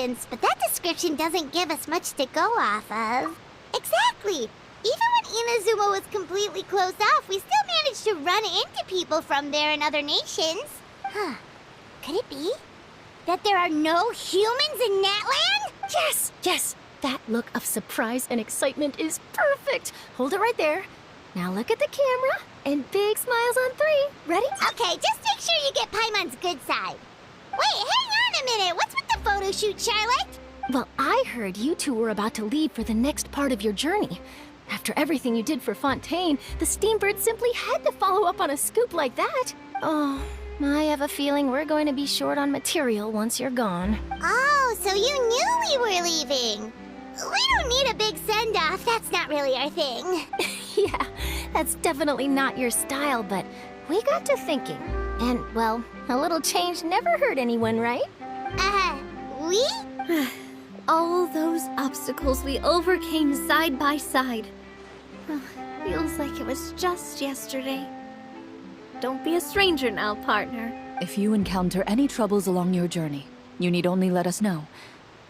distance, but that description doesn't give us much to go off of. Exactly! Even when Inazuma was completely closed off, we still managed to run into people from there in other nations. Huh. Could it be that there are no humans in Natland? Yes, yes! That look of surprise and excitement is perfect! Hold it right there. Now look at the camera, and big smiles on 3. Ready? Okay, just make sure you get Paimon's good side. Wait, hang on a minute! What's with the photo shoot, Charlotte? Well, I heard you two were about to leave for the next part of your journey. After everything you did for Fontaine, the Steambird simply had to follow up on a scoop like that. Oh, I have a feeling we're going to be short on material once you're gone. Oh, so you knew we were leaving. We don't need a big send-off. That's not really our thing. Yeah, that's definitely not your style, but we got to thinking. And, well, a little change never hurt anyone, right? We? All those obstacles we overcame side by side. Feels like it was just yesterday. Don't be a stranger now, partner. If you encounter any troubles along your journey, you need only let us know,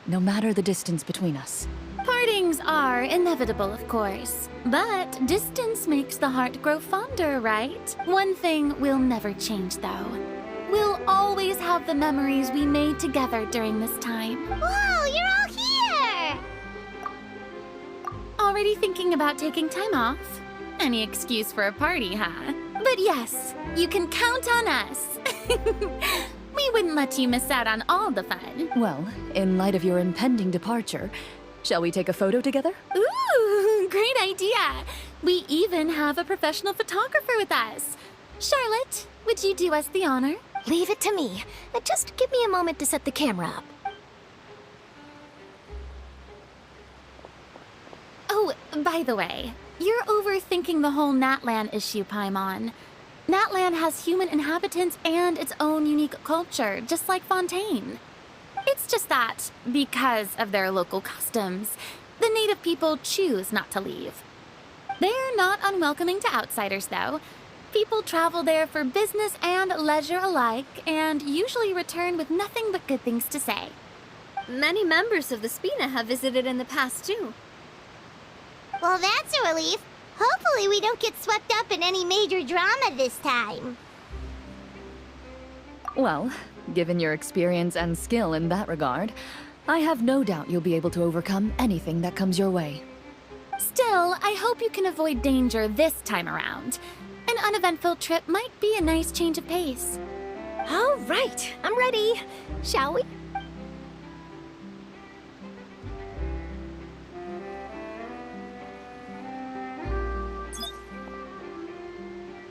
no matter the distance between us. Partings are inevitable, of course. But distance makes the heart grow fonder, right? One thing will never change, though. We'll always have the memories we made together during this time. Whoa, you're all here! Already thinking about taking time off? Any excuse for a party, huh? But yes, you can count on us. We wouldn't let you miss out on all the fun. Well, in light of your impending departure, shall we take a photo together? Ooh, great idea! We even have a professional photographer with us. Charlotte, would you do us the honor? Leave it to me. Just give me a moment to set the camera up. Oh, by the way, you're overthinking the whole Natland issue, Paimon. Natland has human inhabitants and its own unique culture, just like Fontaine. It's just that, because of their local customs, the native people choose not to leave. They're not unwelcoming to outsiders, though. People travel there for business and leisure alike, and usually return with nothing but good things to say. Many members of the Spina have visited in the past, too. Well, that's a relief. Hopefully we don't get swept up in any major drama this time. Well, given your experience and skill in that regard, I have no doubt you'll be able to overcome anything that comes your way. Still, I hope you can avoid danger this time around. An uneventful trip might be a nice change of pace. All right, I'm ready. Shall we?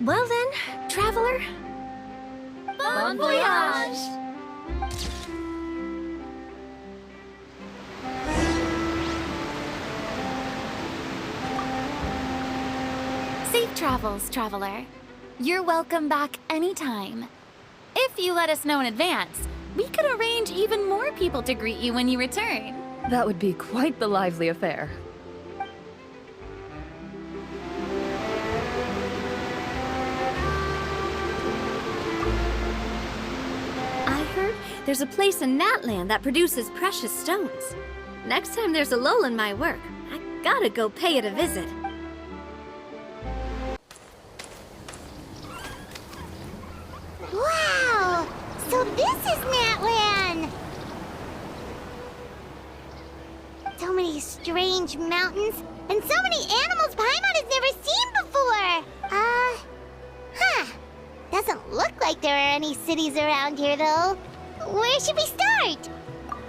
Well then, traveler. Bon voyage! Safe travels, traveler. You're welcome back anytime. If you let us know in advance, we could arrange even more people to greet you when you return. That would be quite the lively affair. I heard there's a place in Natland that produces precious stones. Next time there's a lull in my work, I gotta go pay it a visit. Wow! So this is Natland! So many strange mountains, and so many animals Paimon has never seen before! Doesn't look like there are any cities around here, though. Where should we start?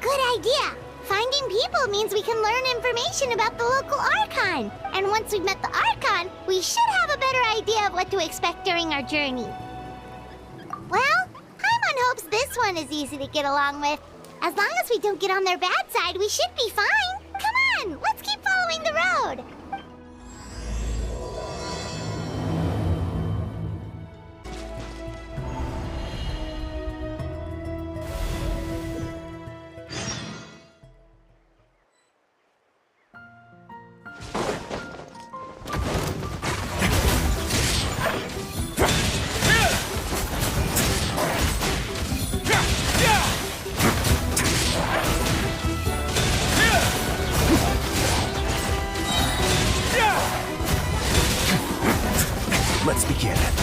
Good idea! Finding people means we can learn information about the local Archon. And once we've met the Archon, we should have a better idea of what to expect during our journey. Well, Paimon hopes this one is easy to get along with. As long as we don't get on their bad side, we should be fine. Come on, let's keep following the road. Let's begin.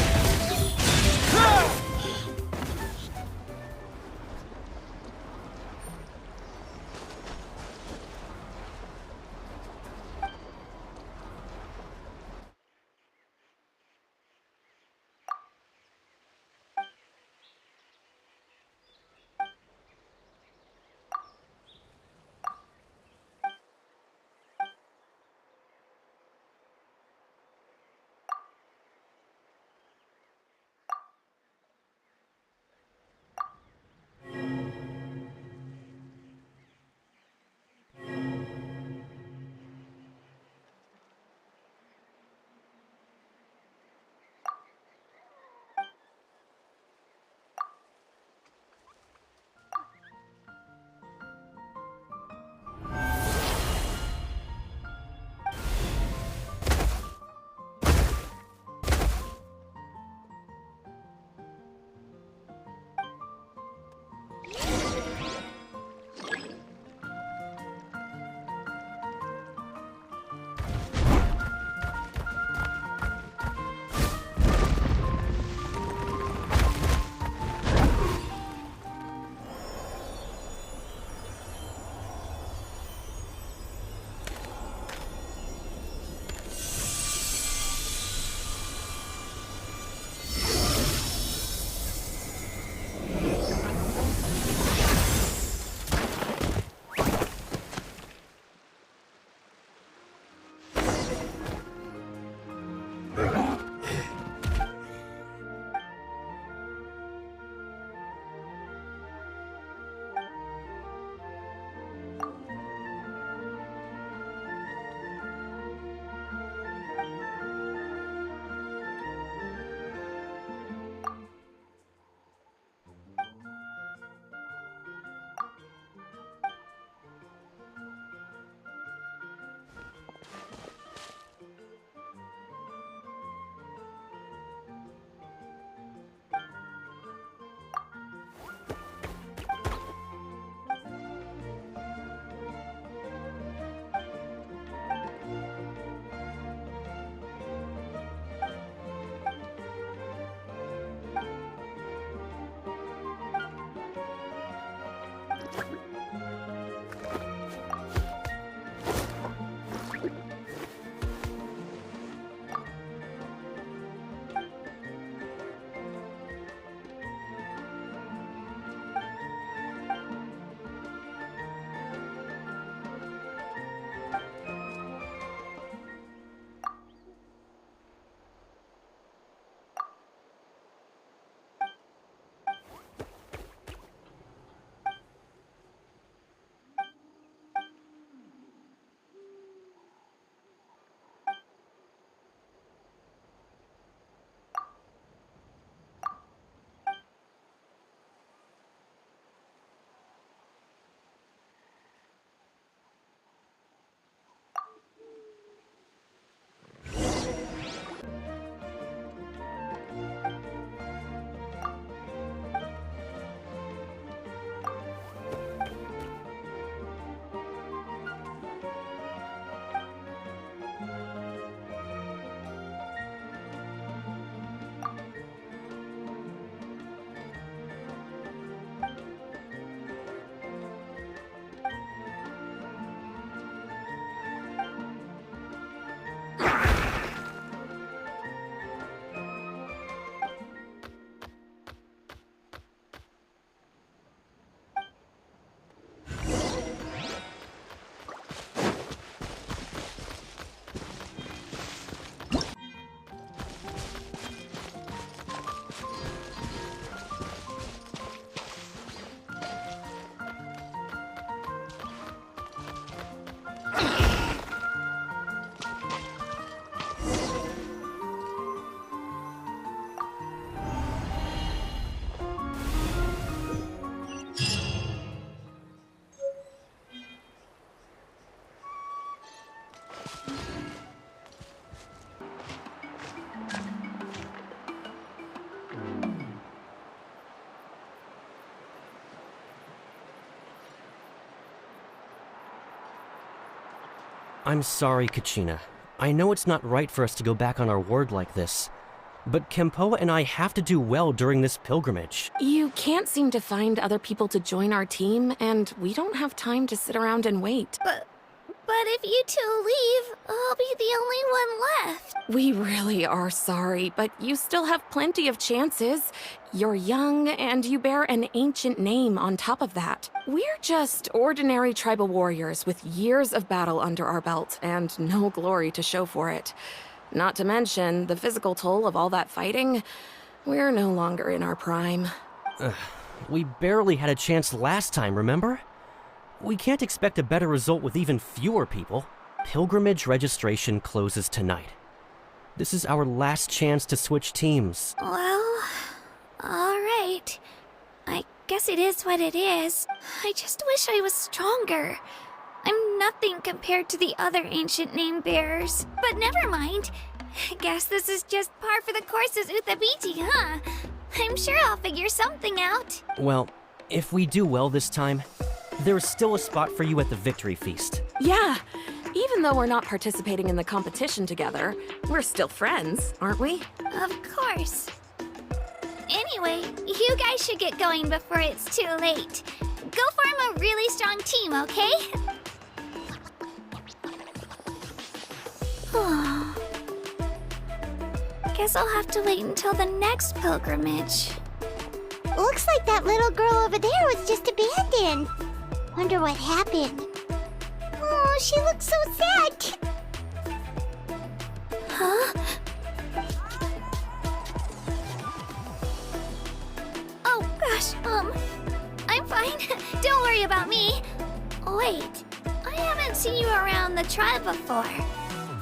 I'm sorry, Kachina. I know it's not right for us to go back on our word like this, but Kempoa and I have to do well during this pilgrimage. You can't seem to find other people to join our team, and we don't have time to sit around and wait. But if you two leave, I'll be the only one left. We really are sorry, but you still have plenty of chances. You're young, and you bear an ancient name on top of that. We're just ordinary tribal warriors with years of battle under our belt, and no glory to show for it. Not to mention the physical toll of all that fighting. We're no longer in our prime. We barely had a chance last time, remember? We can't expect a better result with even fewer people. Pilgrimage registration closes tonight. This is our last chance to switch teams. Well, alright. I guess it is what it is. I just wish I was stronger. I'm nothing compared to the other ancient name bearers. But never mind. Guess this is just par for the course as Uthabiti, huh? I'm sure I'll figure something out. Well, if we do well this time, there's still a spot for you at the victory feast. Yeah, even though we're not participating in the competition together, we're still friends, aren't we? Of course. Anyway, you guys should get going before it's too late. Go form a really strong team, okay? Guess I'll have to wait until the next pilgrimage. Looks like that little girl over there was just abandoned. Wonder what happened. Oh, she looks so sad. Huh? Oh gosh, I'm fine. Don't worry about me. Wait, I haven't seen you around the tribe before.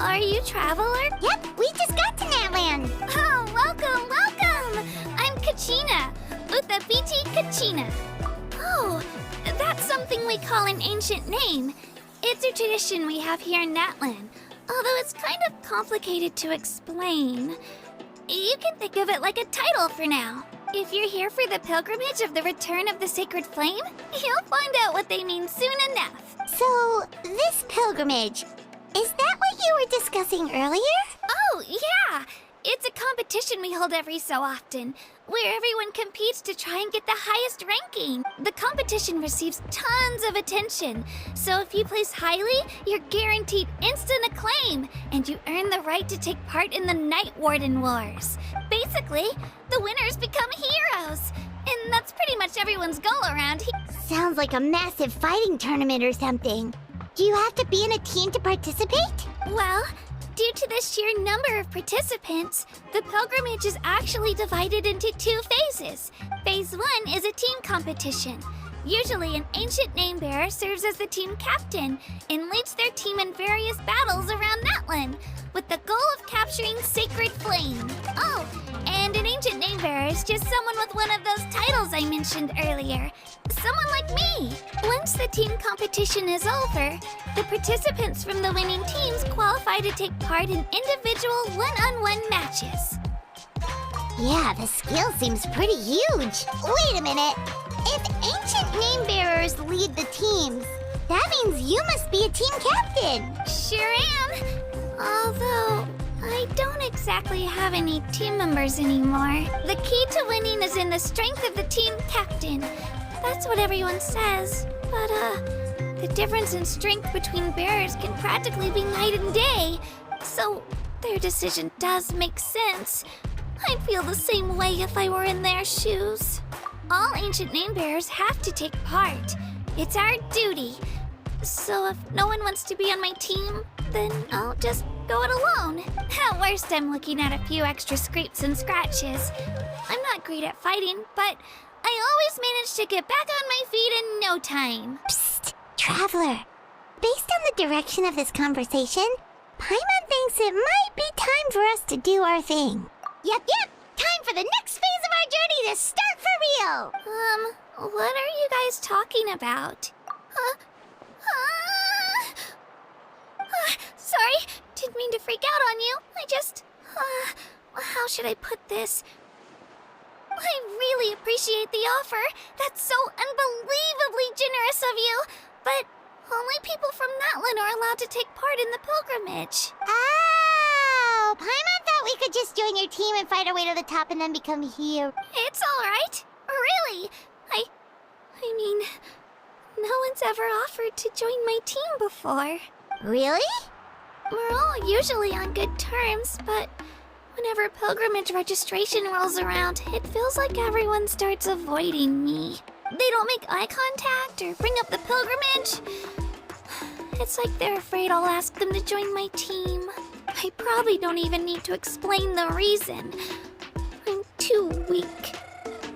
Are you Traveler? Yep, we just got to Natland. Oh, welcome, welcome! I'm Kachina, Uthabiti Kachina. Oh, that's something we call an ancient name. It's a tradition we have here in Natland, although it's kind of complicated to explain. You can think of it like a title for now. If you're here for the pilgrimage of the return of the sacred flame, you'll find out what they mean soon enough. So, this pilgrimage, is that what you were discussing earlier? Oh, yeah! It's a competition we hold every so often, where everyone competes to try and get the highest ranking. The competition receives tons of attention, so if you place highly, you're guaranteed instant acclaim, and you earn the right to take part in the Night Warden Wars. Basically, the winners become heroes, and that's pretty much everyone's goal around here. Sounds like a massive fighting tournament or something. Do you have to be in a team to participate? Well, due to the sheer number of participants, the pilgrimage is actually divided into two phases. Phase 1 is a team competition. Usually, an ancient name bearer serves as the team captain and leads their team in various battles around Natland, with the goal of capturing Sacred Flame. Oh, and an ancient name bearer is just someone with one of those titles I mentioned earlier. Someone like me. Once the team competition is over, the participants from the winning teams qualify to take part in individual one-on-one matches. Yeah, the scale seems pretty huge. Wait a minute. If ancient name bearers lead the teams, that means you must be a team captain. Sure am. Although, I don't exactly have any team members anymore. The key to winning is in the strength of the team captain. That's what everyone says. But, the difference in strength between bearers can practically be night and day. So, their decision does make sense. I'd feel the same way if I were in their shoes. All ancient name bearers have to take part. It's our duty. So if no one wants to be on my team, then I'll just go it alone. At worst, I'm looking at a few extra scrapes and scratches. I'm not great at fighting, but I always manage to get back on my feet in no time. Psst, Traveler. Based on the direction of this conversation, Paimon thinks it might be time for us to do our thing. Yep. Time for the next phase of our journey to start for real. What are you guys talking about? Sorry, didn't mean to freak out on you. I just, how should I put this? I really appreciate the offer. That's so unbelievably generous of you. But only people from Natland are allowed to take part in the pilgrimage. Oh, Paimon thought we could just join your team and fight our way to the top and then become heroes. It's alright. Really. I mean, no one's ever offered to join my team before. Really? We're all usually on good terms, but whenever pilgrimage registration rolls around, it feels like everyone starts avoiding me. They don't make eye contact or bring up the pilgrimage. It's like they're afraid I'll ask them to join my team. I probably don't even need to explain the reason. I'm too weak.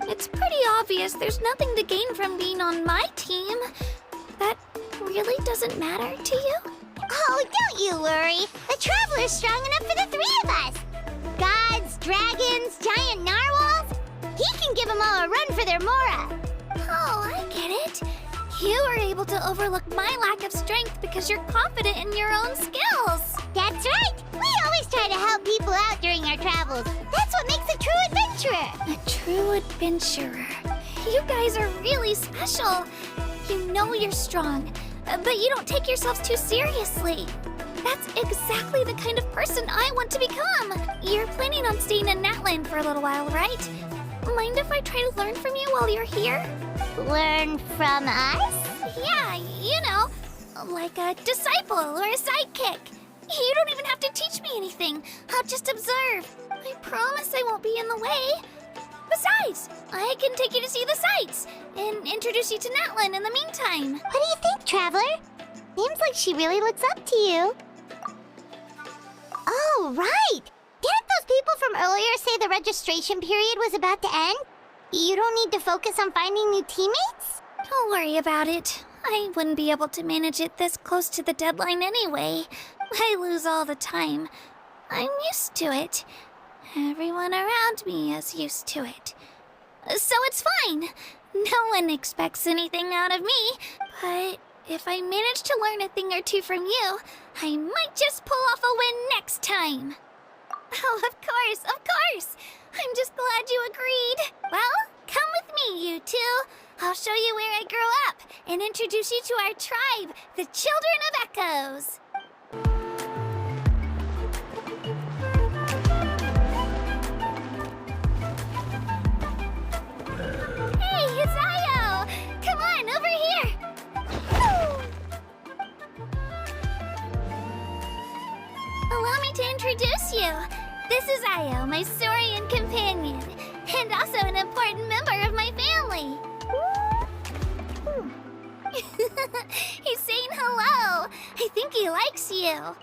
It's pretty obvious there's nothing to gain from being on my team. That really doesn't matter to you? Oh, don't you worry. The Traveler's strong enough for the three of us. Gods, dragons, giant narwhals. He can give them all a run for their mora. Oh, I get it. You were able to overlook my lack of strength because you're confident in your own skills. That's right. We always try to help people out during our travels. That's what makes a true adventurer. A true adventurer. You guys are really special. You know you're strong, but you don't take yourselves too seriously. That's exactly the kind of person I want to become. You're planning on staying in Natland for a little while, right? Mind if I try to learn from you while you're here? Learn from us? Yeah, you know, like a disciple or a sidekick. You don't even have to teach me anything. I'll just observe. I promise I won't be in the way. Besides, I can take you to see the sights and introduce you to Natlan in the meantime. What do you think, Traveler? Seems like she really looks up to you. Oh, right! Didn't those people from earlier say the registration period was about to end? You don't need to focus on finding new teammates? Don't worry about it. I wouldn't be able to manage it this close to the deadline anyway. I lose all the time. I'm used to it. Everyone around me is used to it. So it's fine. No one expects anything out of me. But if I manage to learn a thing or two from you, I might just pull off a win next time. Oh, of course. I'm just glad you agreed. Well, come with me, you two. I'll show you where I grew up and introduce you to our tribe, the Children of Echoes. Hey, it's Io! Come on, over here! Allow me to introduce you. This is Io, my Saurian companion, and also an important member of my family. He's saying hello. I think he likes you.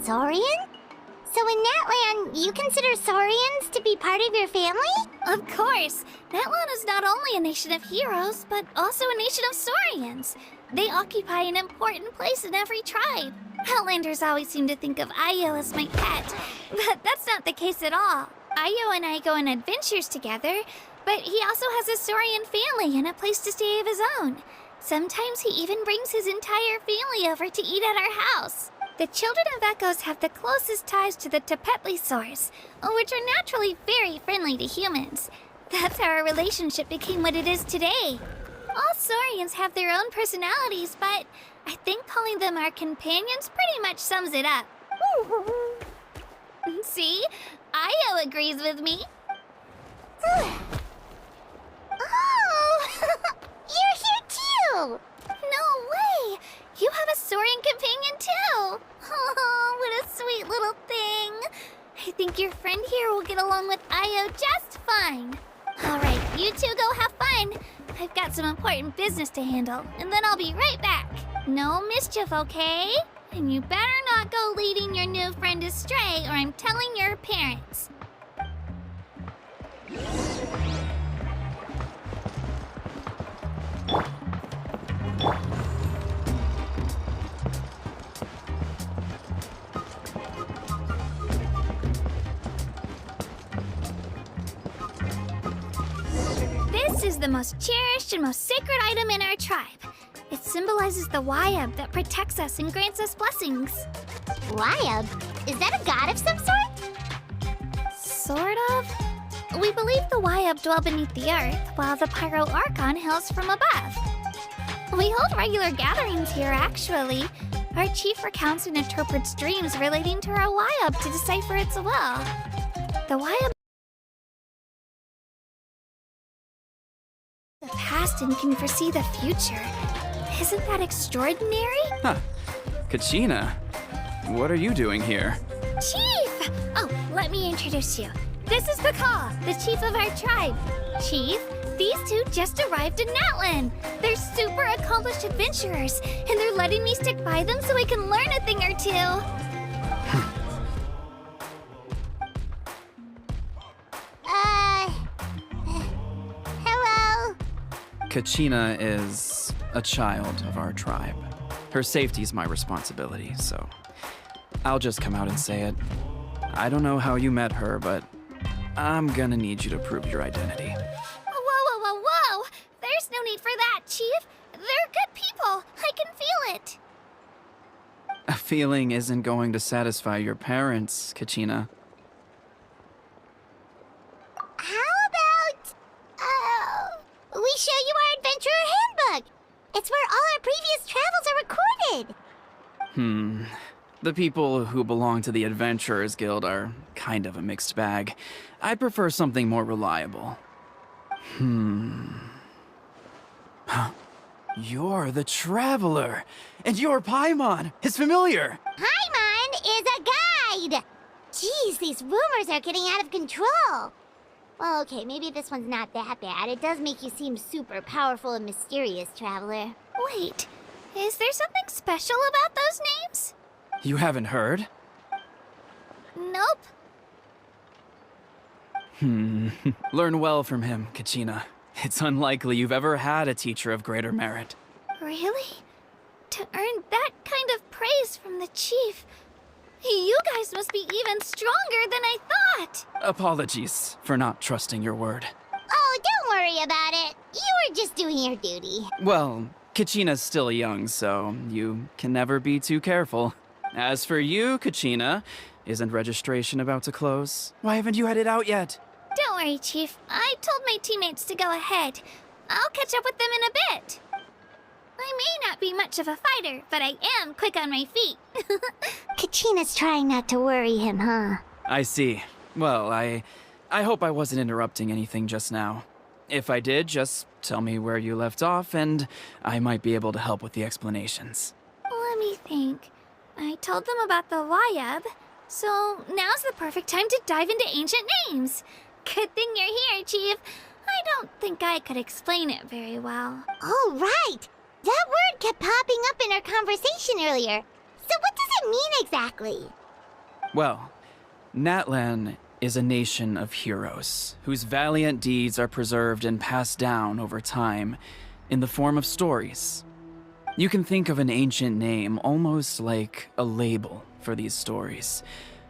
Saurian? So in Natlan, you consider Saurians to be part of your family? Of course. Natlan is not only a nation of heroes, but also a nation of Saurians. They occupy an important place in every tribe. Outlanders always seem to think of Io as my pet, but that's not the case at all. Io and I go on adventures together, but he also has a Saurian family and a place to stay of his own. Sometimes he even brings his entire family over to eat at our house. The Children of Echoes have the closest ties to the Tepetlisaurs, which are naturally very friendly to humans. That's how our relationship became what it is today. All Saurians have their own personalities, but I think calling them our companions pretty much sums it up. See? Io agrees with me. Oh! You're here too! No way! You have a Saurian companion too! Oh, what a sweet little thing! I think your friend here will get along with Io just fine. Alright, you two go have fun. I've got some important business to handle, and then I'll be right back. No mischief, okay? And you better not go leading your new friend astray, or I'm telling your parents. This is the most cherished and most sacred item in our tribe. It symbolizes the Wyab that protects us and grants us blessings. Wyab? Is that a god of some sort? Sort of. We believe the Wyab dwell beneath the earth, while the Pyro Archon hails from above. We hold regular gatherings here, actually. Our chief recounts and interprets dreams relating to our Wyab to decipher its will. The Waya the past and can foresee the future. Isn't that extraordinary? Huh. Kachina, what are you doing here? Chief! Oh, let me introduce you. This is Paka, the chief of our tribe. Chief, these two just arrived in Natlan. They're super accomplished adventurers, and they're letting me stick by them so I can learn a thing or two. Hello? Kachina is a child of our tribe. Her safety's my responsibility, so I'll just come out and say it. I don't know how you met her, but I'm gonna need you to prove your identity. Whoa! There's no need for that, Chief. They're good people. I can feel it. A feeling isn't going to satisfy your parents, Kachina. How about, we show you our adventurer handbook? It's where all our previous travels are recorded. The people who belong to the Adventurers Guild are kind of a mixed bag. I'd prefer something more reliable. You're the Traveler, and your Paimon is familiar. Paimon is a guide! Jeez, these rumors are getting out of control. Well, okay, maybe this one's not that bad. It does make you seem super powerful and mysterious, Traveler. Wait, is there something special about those names? You haven't heard? Nope. Learn well from him, Kachina. It's unlikely you've ever had a teacher of greater merit. Really? To earn that kind of praise from the chief, you guys must be even stronger than I thought. Apologies for not trusting your word. Oh, don't worry about it. You were just doing your duty. Well, Kachina's still young, so you can never be too careful. As for you, Kachina, isn't registration about to close? Why haven't you headed out yet? Don't worry, Chief. I told my teammates to go ahead. I'll catch up with them in a bit. I may not be much of a fighter, but I am quick on my feet. Kachina's trying not to worry him, huh? I see. Well, I hope I wasn't interrupting anything just now. If I did, just tell me where you left off, and I might be able to help with the explanations. Let me think. I told them about the Wayab, so now's the perfect time to dive into ancient names. Good thing you're here, Chief. I don't think I could explain it very well. Oh, right! That word kept popping up in our conversation earlier. So what does it mean exactly? Well, Natlan is a nation of heroes whose valiant deeds are preserved and passed down over time in the form of stories. You can think of an ancient name almost like a label for these stories.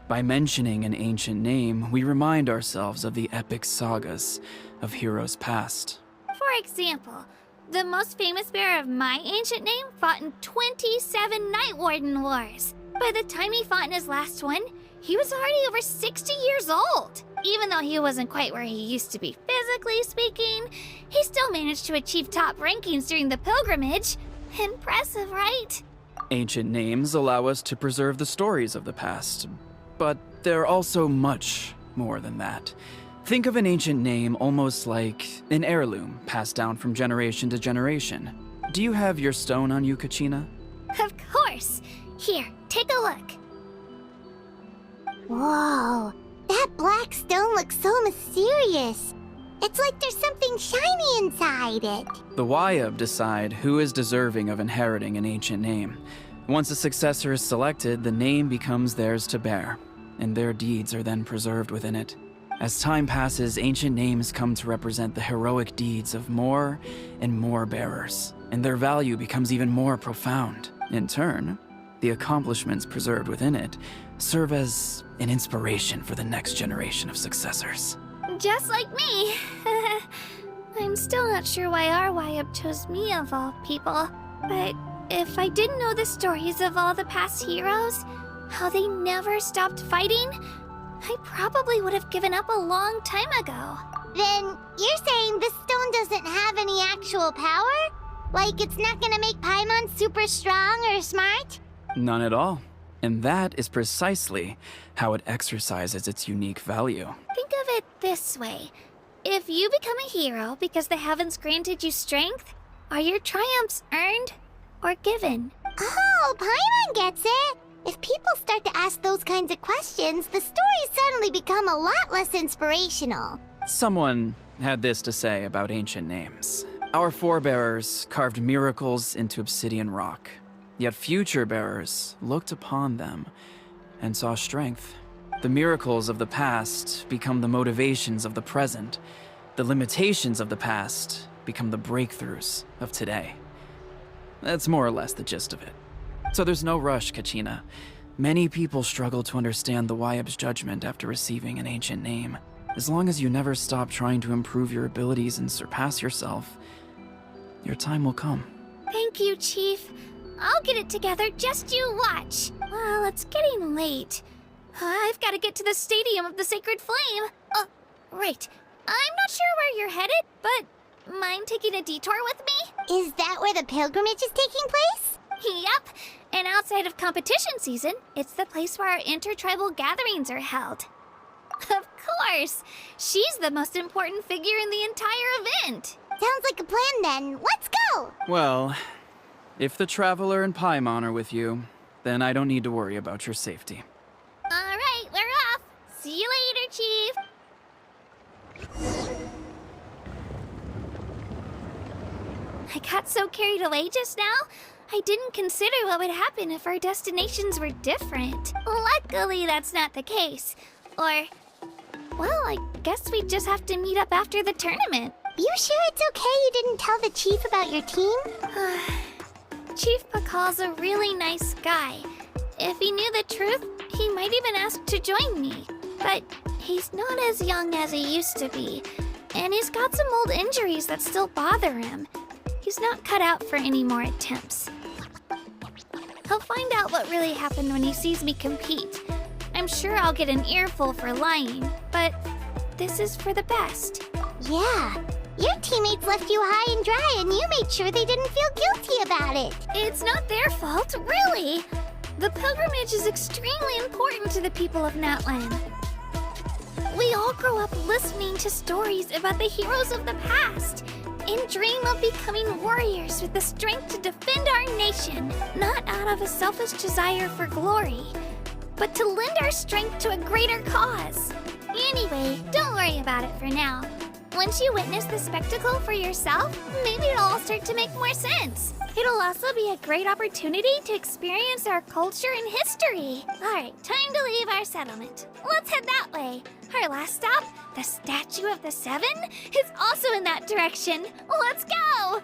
By mentioning an ancient name, we remind ourselves of the epic sagas of heroes past. For example, the most famous bearer of my ancient name fought in 27 Night Warden Wars. By the time he fought in his last one, he was already over 60 years old. Even though he wasn't quite where he used to be physically speaking, he still managed to achieve top rankings during the pilgrimage. Impressive, right? Ancient names allow us to preserve the stories of the past, but they're also much more than that. Think of an ancient name almost like an heirloom passed down from generation to generation. Do you have your stone on you, Kachina? Of course. Here, take a look. Whoa, that black stone looks so mysterious. It's like there's something shiny inside it. The Wayab decide who is deserving of inheriting an ancient name. Once a successor is selected, the name becomes theirs to bear, and their deeds are then preserved within it. As time passes, ancient names come to represent the heroic deeds of more and more bearers, and their value becomes even more profound. In turn, the accomplishments preserved within it serve as an inspiration for the next generation of successors. Just like me. I'm still not sure why our Wayab chose me of all people, but if I didn't know the stories of all the past heroes, how they never stopped fighting, I probably would have given up a long time ago. Then you're saying this stone doesn't have any actual power? Like it's not gonna make Paimon super strong or smart? None at all. And that is precisely how it exercises its unique value. Think of it this way. If you become a hero because the heavens granted you strength, are your triumphs earned or given? Oh, Paimon gets it! If people start to ask those kinds of questions, the stories suddenly become a lot less inspirational. Someone had this to say about ancient names. Our forebears carved miracles into obsidian rock, yet future bearers looked upon them and saw strength. The miracles of the past become the motivations of the present. The limitations of the past become the breakthroughs of today. That's more or less the gist of it. So there's no rush, Kachina. Many people struggle to understand the Wyeb's judgment after receiving an ancient name. As long as you never stop trying to improve your abilities and surpass yourself, your time will come. Thank you, Chief. I'll get it together, just you watch. Well, it's getting late. I've got to get to the Stadium of the Sacred Flame. Oh, right. I'm not sure where you're headed, but mind taking a detour with me? Is that where the pilgrimage is taking place? Yep. And outside of competition season, it's the place where our intertribal gatherings are held. Of course. She's the most important figure in the entire event. Sounds like a plan then. Let's go! Well, if the Traveler and Paimon are with you, then I don't need to worry about your safety. All right, we're off. See you later, Chief. I got so carried away just now, I didn't consider what would happen if our destinations were different. Luckily, that's not the case. Or, well, I guess we just have to meet up after the tournament. You sure it's okay you didn't tell the chief about your team? Chief Pakal's a really nice guy. If he knew the truth, he might even ask to join me. But he's not as young as he used to be, and he's got some old injuries that still bother him. He's not cut out for any more attempts. He'll find out what really happened when he sees me compete. I'm sure I'll get an earful for lying, but this is for the best. Yeah. Your teammates left you high and dry and you made sure they didn't feel guilty about it. It's not their fault, really. The pilgrimage is extremely important to the people of Natlan. We all grow up listening to stories about the heroes of the past and dream of becoming warriors with the strength to defend our nation, not out of a selfish desire for glory, but to lend our strength to a greater cause. Anyway, don't worry about it for now. Once you witness the spectacle for yourself, maybe it'll all start to make more sense. It'll also be a great opportunity to experience our culture and history. All right, time to leave our settlement. Let's head that way. Our last stop, the Statue of the Seven, is also in that direction. Let's go!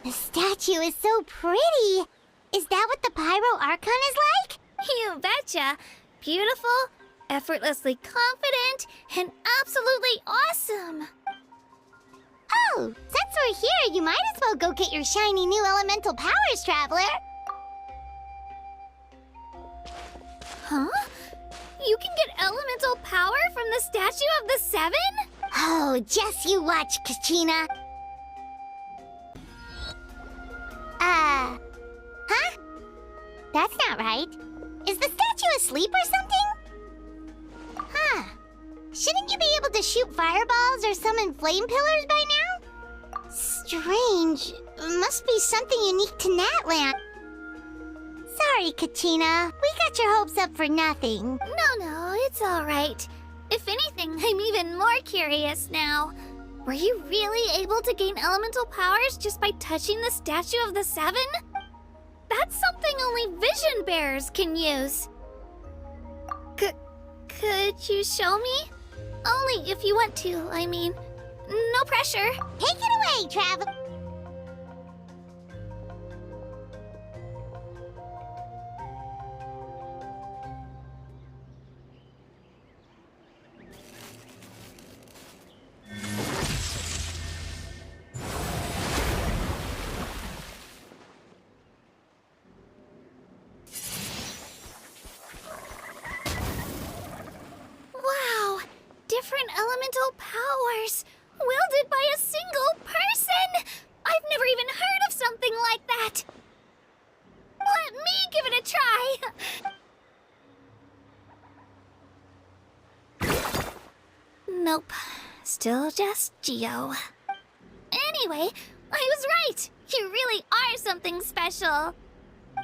The statue is so pretty. Is that what the Pyro Archon is like? You betcha. Beautiful, effortlessly confident, and absolutely awesome. Oh, since we're here, you might as well go get your shiny new elemental powers, Traveler. Huh? You can get elemental power from the Statue of the Seven? Oh, just you watch, Kachina. Huh? That's not right. Is the statue asleep or something? Huh. Shouldn't you be able to shoot fireballs or summon flame pillars by now? Strange. Must be something unique to Natlan. Sorry, Kachina. We got your hopes up for nothing. No, it's all right. If anything, I'm even more curious now. Were you really able to gain elemental powers just by touching the Statue of the Seven? That's something only vision bearers can use. Could you show me? Only if you want to, I mean. No pressure. Take it away, Trav. Wow! Different elemental powers, wielded by a single person! I've never even heard of something still just Geo. Anyway, I was right. You really are something special.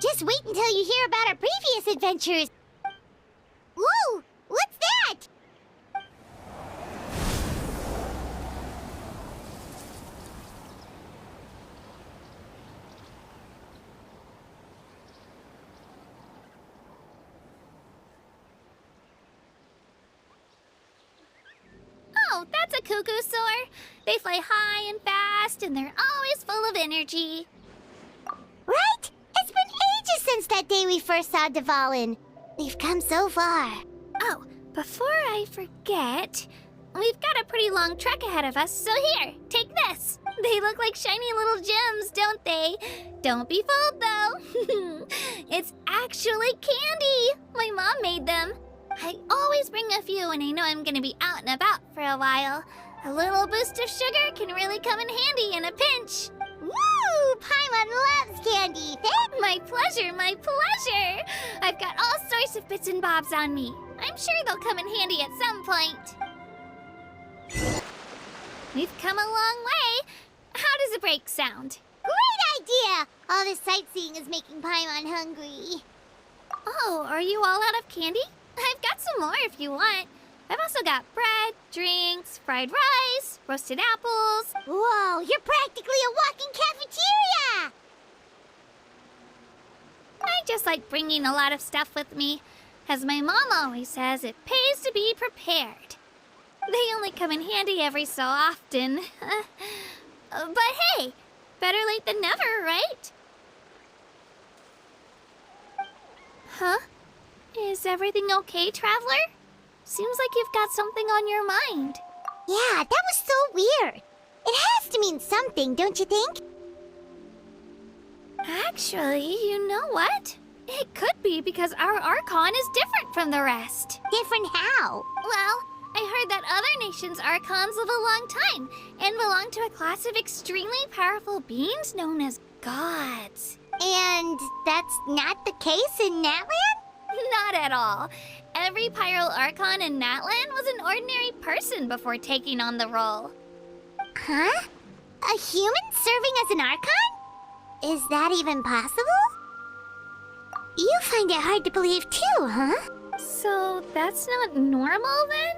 Just wait until you hear about our previous adventures. Whoa! What's that? Oh, that's a cuckoo soar. They fly high and fast, and they're always full of energy. Right? It's been ages since that day we first saw Dvalin. We've come so far. Oh, before I forget, we've got a pretty long trek ahead of us, so here, take this. They look like shiny little gems, don't they? Don't be fooled, though. It's actually candy. My mom made them. I always bring a few when I know I'm gonna be out and about for a while. A little boost of sugar can really come in handy in a pinch. Woo! Paimon loves candy. Thanks. My pleasure, my pleasure. I've got all sorts of bits and bobs on me. I'm sure they'll come in handy at some point. We've come a long way. How does a break sound? Great idea! All this sightseeing is making Paimon hungry. Oh, are you all out of candy? I've got some more if you want. I've also got bread, drinks, fried rice, roasted apples. Whoa, you're practically a walking cafeteria! I just like bringing a lot of stuff with me. As my mom always says, it pays to be prepared. They only come in handy every so often. But hey, better late than never, right? Huh? Is everything okay, Traveler? Seems like you've got something on your mind. Yeah, that was so weird. It has to mean something, don't you think? Actually, you know what? It could be because our Archon is different from the rest. Different how? Well, I heard that other nations' Archons live a long time and belong to a class of extremely powerful beings known as gods. And that's not the case in Natlan? Not at all. Every Pyro Archon in Natlan was an ordinary person before taking on the role. Huh? A human serving as an Archon? Is that even possible? You find it hard to believe too, huh? So that's not normal then?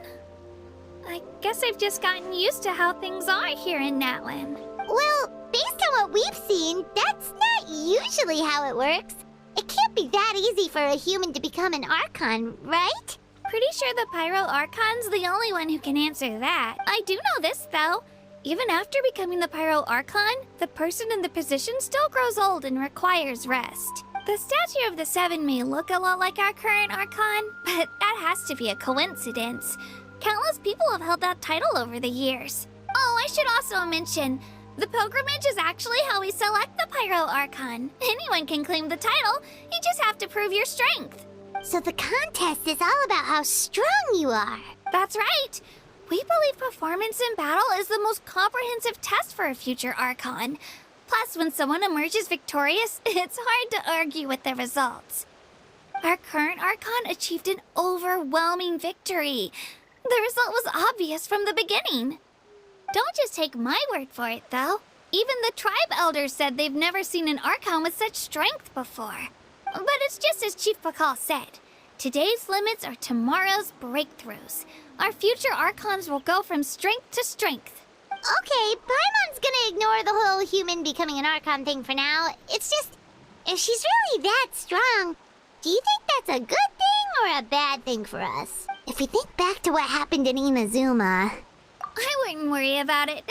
I guess I've just gotten used to how things are here in Natlan. Well, based on what we've seen, that's not usually how it works. It can't be that easy for a human to become an Archon, right? Pretty sure the Pyro Archon's the only one who can answer that. I do know this, though. Even after becoming the Pyro Archon, the person in the position still grows old and requires rest. The statue of the Seven may look a lot like our current Archon, but that has to be a coincidence. Countless people have held that title over the years. Oh, I should also mention, the pilgrimage is actually how we select the Pyro Archon. Anyone can claim the title, you just have to prove your strength. So the contest is all about how strong you are. That's right. We believe performance in battle is the most comprehensive test for a future Archon. Plus, when someone emerges victorious, it's hard to argue with the results. Our current Archon achieved an overwhelming victory. The result was obvious from the beginning. Don't just take my word for it, though. Even the tribe elders said they've never seen an Archon with such strength before. But it's just as Chief Pakal said. Today's limits are tomorrow's breakthroughs. Our future Archons will go from strength to strength. Okay, Paimon's gonna ignore the whole human becoming an Archon thing for now. It's just, if she's really that strong, do you think that's a good thing or a bad thing for us? If we think back to what happened in Inazuma... I wouldn't worry about it.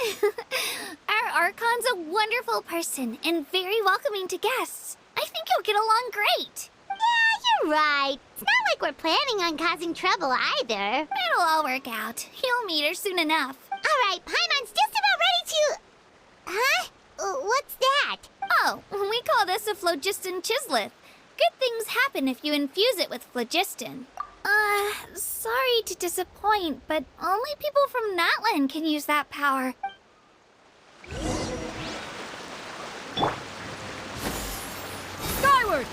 Our Archon's a wonderful person and very welcoming to guests. I think you'll get along great. Yeah, you're right. It's not like we're planning on causing trouble either. It'll all work out. You'll meet her soon enough. All right, Paimon's just about ready to... Huh? What's that? Oh, we call this a phlogiston chisleth. Good things happen if you infuse it with phlogiston. Sorry to disappoint, but only people from Natlan can use that power. Skyward!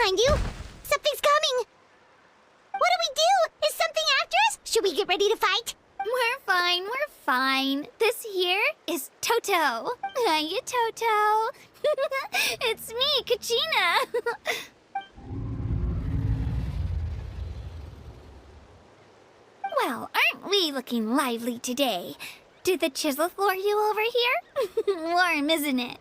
behind you! Something's coming! What do we do? Is something after us? Should we get ready to fight? We're fine. This here is Toto. Hiya, Toto. It's me, Kachina. Well, aren't we looking lively today? Did the chisel floor you over here? Warm, isn't it?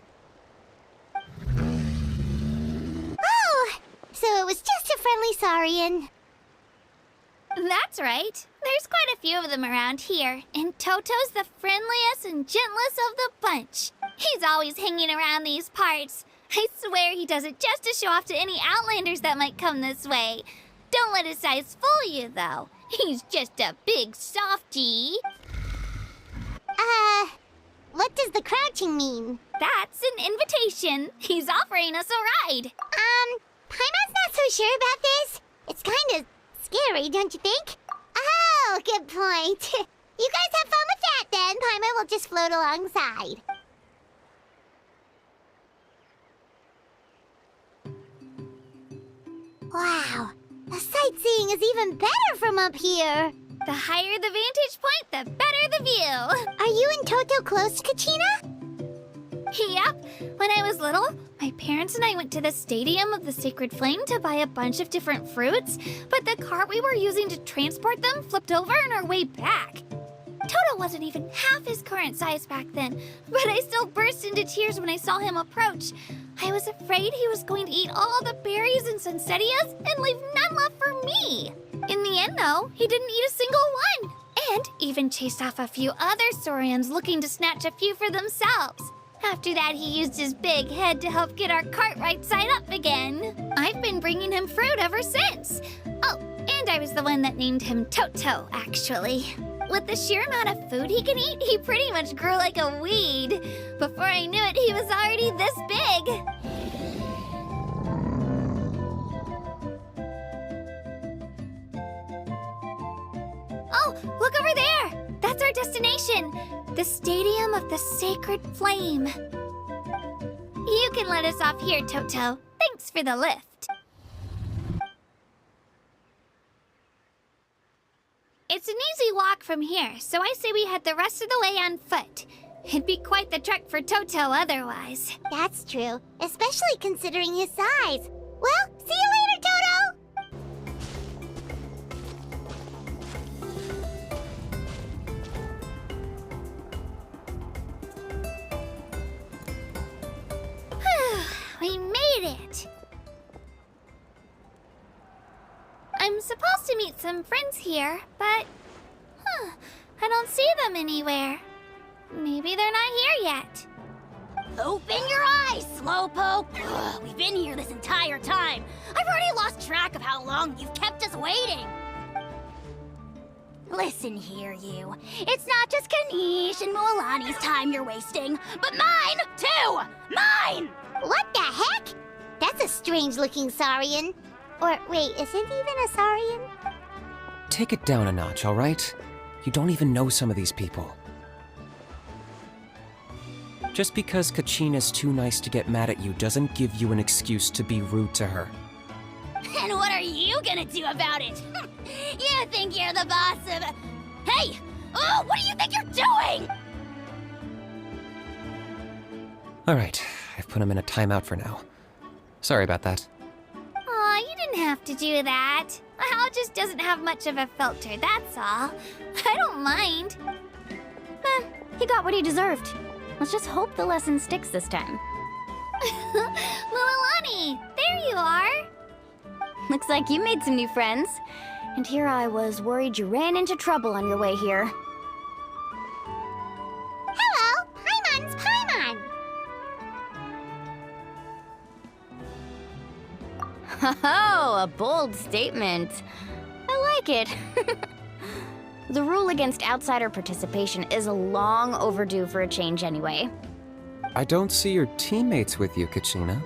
Oh, so it was just a friendly saurian. That's right. There's quite a few of them around here, and Toto's the friendliest and gentlest of the bunch. He's always hanging around these parts. I swear he does it just to show off to any Outlanders that might come this way. Don't let his size fool you, though. He's just a big softie. What does the crouching mean? That's an invitation. He's offering us a ride. Paimon's not so sure about this. It's kind of scary, don't you think? Oh, good point. You guys have fun with that then. Paimon will just float alongside. Wow, the sightseeing is even better from up here. The higher the vantage point, the better the view. Are you and Toto close to Kachina? Yep. When I was little, my parents and I went to the Stadium of the Sacred Flame to buy a bunch of different fruits, but the cart we were using to transport them flipped over on our way back. Toto wasn't even half his current size back then, but I still burst into tears when I saw him approach. I was afraid he was going to eat all the berries and sunsettias and leave none left for me. In the end, though, he didn't eat a single one, and even chased off a few other saurians looking to snatch a few for themselves. After that, he used his big head to help get our cart right side up again. I've been bringing him fruit ever since. Oh, and I was the one that named him Toto, actually. With the sheer amount of food he can eat, he pretty much grew like a weed. Before I knew it, he was already this big. Oh, look over there! That's our destination! The Stadium of the Sacred Flame. You can let us off here, Toto. Thanks for the lift. It's an easy walk from here, so I say we head the rest of the way on foot. It'd be quite the trek for Toto otherwise. That's true, especially considering his size. Well, see you later, Toto! We made it! I'm supposed to meet some friends here, but... I don't see them anywhere. Maybe they're not here yet. Open your eyes, Slowpoke! Ugh, we've been here this entire time. I've already lost track of how long you've kept us waiting. Listen here, you. It's not just Kanish and Moalani's time you're wasting, but mine, too! Mine! What the heck? That's a strange-looking saurian. Or, wait, is it even a saurian? Take it down a notch, all right? You don't even know some of these people. Just because Kachina's too nice to get mad at you doesn't give you an excuse to be rude to her. And what are you gonna do about it? You think you're the boss of... Hey! Oh, what do you think you're doing? All right, I've put him in a timeout for now. Sorry about that. Aw, you didn't have to do that. Hal just doesn't have much of a filter, that's all. I don't mind. He got what he deserved. Let's just hope the lesson sticks this time. Mualani, there you are. Looks like you made some new friends. And here I was worried you ran into trouble on your way here. Hello, Paimon's Paimon! Oh, a bold statement. I like it. The rule against outsider participation is long overdue for a change anyway. I don't see your teammates with you, Kachina.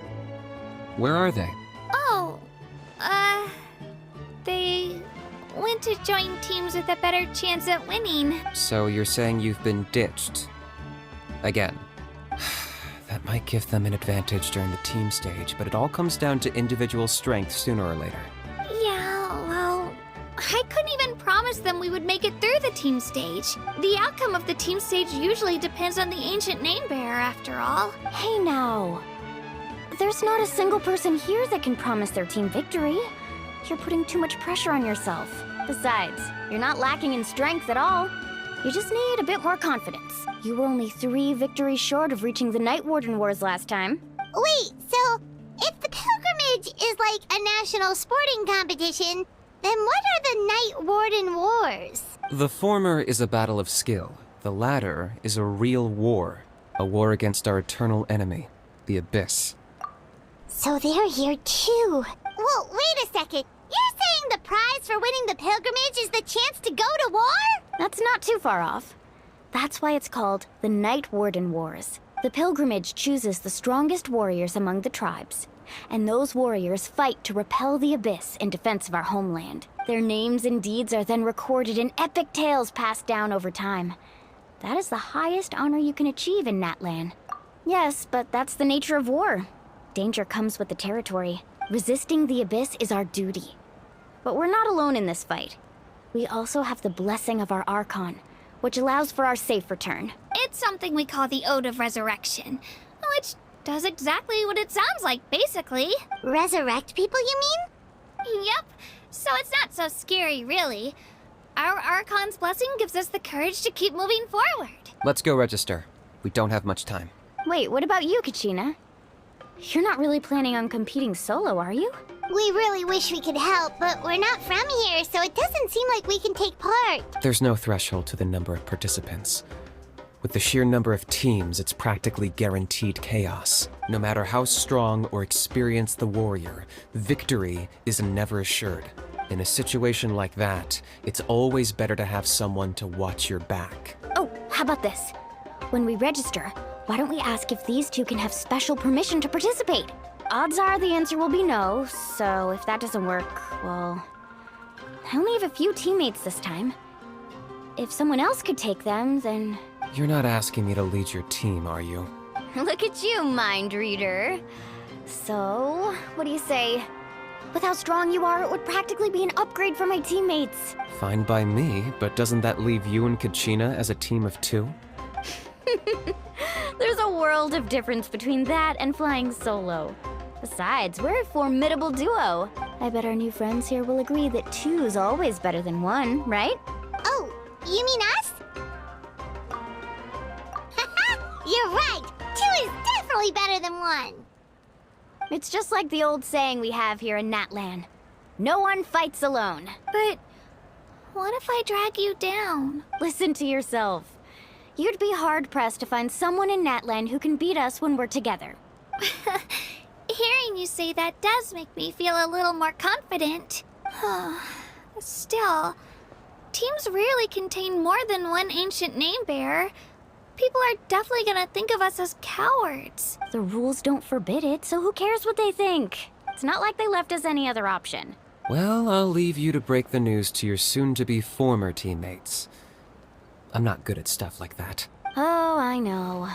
Where are they? Oh, they went to join teams with a better chance at winning. So you're saying you've been ditched? Again. That might give them an advantage during the team stage, but it all comes down to individual strength sooner or later. Yeah, well, I couldn't even promise them we would make it through the team stage. The outcome of the team stage usually depends on the ancient name bearer, after all. Hey now. There's not a single person here that can promise their team victory. You're putting too much pressure on yourself. Besides, you're not lacking in strength at all. You just need a bit more confidence. You were only 3 victories short of reaching the Night Warden Wars last time. Wait, so if the pilgrimage is like a national sporting competition, then what are the Night Warden Wars? The former is a battle of skill. The latter is a real war. A war against our eternal enemy, the Abyss. So they're here too. Well, wait a second. You're saying the prize for winning the pilgrimage is the chance to go to war? That's not too far off. That's why it's called the Night Warden Wars. The pilgrimage chooses the strongest warriors among the tribes, and those warriors fight to repel the Abyss in defense of our homeland. Their names and deeds are then recorded in epic tales passed down over time. That is the highest honor you can achieve in Natlan. Yes, but that's the nature of war. Danger comes with the territory. Resisting the Abyss is our duty. But we're not alone in this fight. We also have the blessing of our Archon, which allows for our safe return. It's something we call the Ode of Resurrection, which does exactly what it sounds like, basically. Resurrect people, you mean? Yep, so it's not so scary, really. Our Archon's blessing gives us the courage to keep moving forward. Let's go register. We don't have much time. Wait, what about you, Kachina? You're not really planning on competing solo, are you? We really wish we could help, but we're not from here, so it doesn't seem like we can take part. There's no threshold to the number of participants. With the sheer number of teams, it's practically guaranteed chaos. No matter how strong or experienced the warrior, victory is never assured. In a situation like that, it's always better to have someone to watch your back. Oh, how about this? When we register, why don't we ask if these two can have special permission to participate? Odds are the answer will be no, so if that doesn't work, well... I only have a few teammates this time. If someone else could take them, then... You're not asking me to lead your team, are you? Look at you, mind reader. So, what do you say? With how strong you are, it would practically be an upgrade for my teammates. Fine by me, but doesn't that leave you and Kachina as a team of 2? There's a world of difference between that and flying solo. Besides, we're a formidable duo. I bet our new friends here will agree that 2's always better than 1, right? Oh, you mean us? You're right! 2 is definitely better than 1! It's just like the old saying we have here in Natlan. No one fights alone. But what if I drag you down? Listen to yourself. You'd be hard-pressed to find someone in Natlan who can beat us when we're together. Hearing you say that does make me feel a little more confident. Still, teams rarely contain more than one ancient name bearer. People are definitely gonna think of us as cowards. The rules don't forbid it, so who cares what they think? It's not like they left us any other option. Well, I'll leave you to break the news to your soon-to-be former teammates. I'm not good at stuff like that. Oh, I know.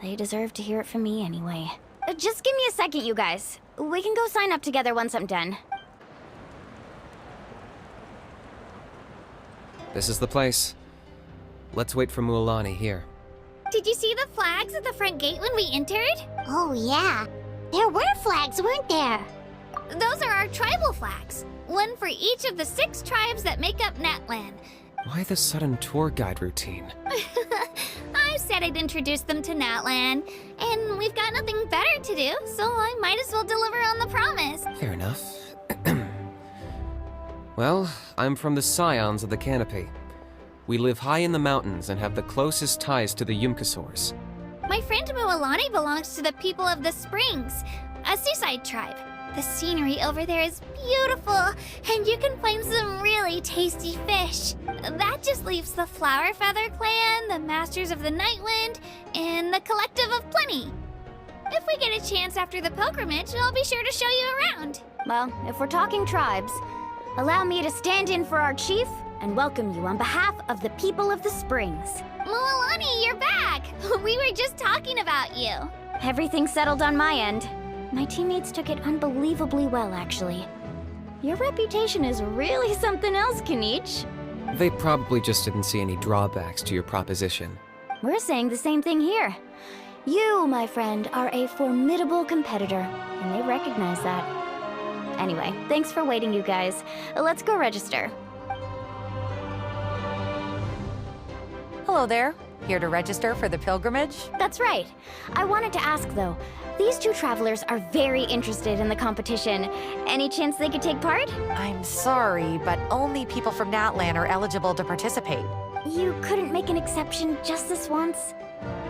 They deserve to hear it from me anyway. Just give me a second, you guys. We can go sign up together once I'm done. This is the place. Let's wait for Mualani here. Did you see the flags at the front gate when we entered? Oh yeah, there were flags, weren't there? Those are our tribal flags. One for each of the 6 tribes that make up Natlan. Why the sudden tour guide routine? I said I'd introduce them to Natlan, and we've got nothing better to do, so I might as well deliver on the promise. Fair enough. Well, I'm from the Scions of the Canopy. We live high in the mountains and have the closest ties to the Yumkasaurs. My friend Mualani belongs to the people of the Springs, a seaside tribe. The scenery over there is beautiful, and you can find some really tasty fish. That just leaves the Flower Feather Clan, the Masters of the Nightwind, and the Collective of Plenty. If we get a chance after the pilgrimage, I'll be sure to show you around. Well, if we're talking tribes, allow me to stand in for our chief and welcome you on behalf of the people of the Springs. Mualani, you're back! We were just talking about you. Everything's settled on my end. My teammates took it unbelievably well, actually. Your reputation is really something else, Kanich. They probably just didn't see any drawbacks to your proposition. We're saying the same thing here. You, my friend, are a formidable competitor, and they recognize that. Anyway, thanks for waiting, you guys. Let's go register. Hello there. Here to register for the pilgrimage? That's right. I wanted to ask, though. These two travelers are very interested in the competition. Any chance they could take part? I'm sorry, but only people from Natlan are eligible to participate. You couldn't make an exception just this once?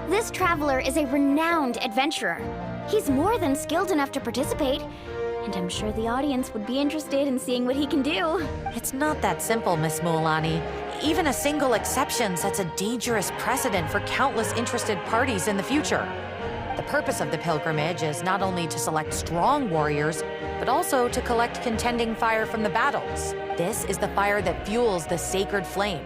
This traveler is a renowned adventurer. He's more than skilled enough to participate, and I'm sure the audience would be interested in seeing what he can do. It's not that simple, Miss Mualani. Even a single exception sets a dangerous precedent for countless interested parties in the future. The purpose of the pilgrimage is not only to select strong warriors, but also to collect contending fire from the battles. This is the fire that fuels the sacred flame.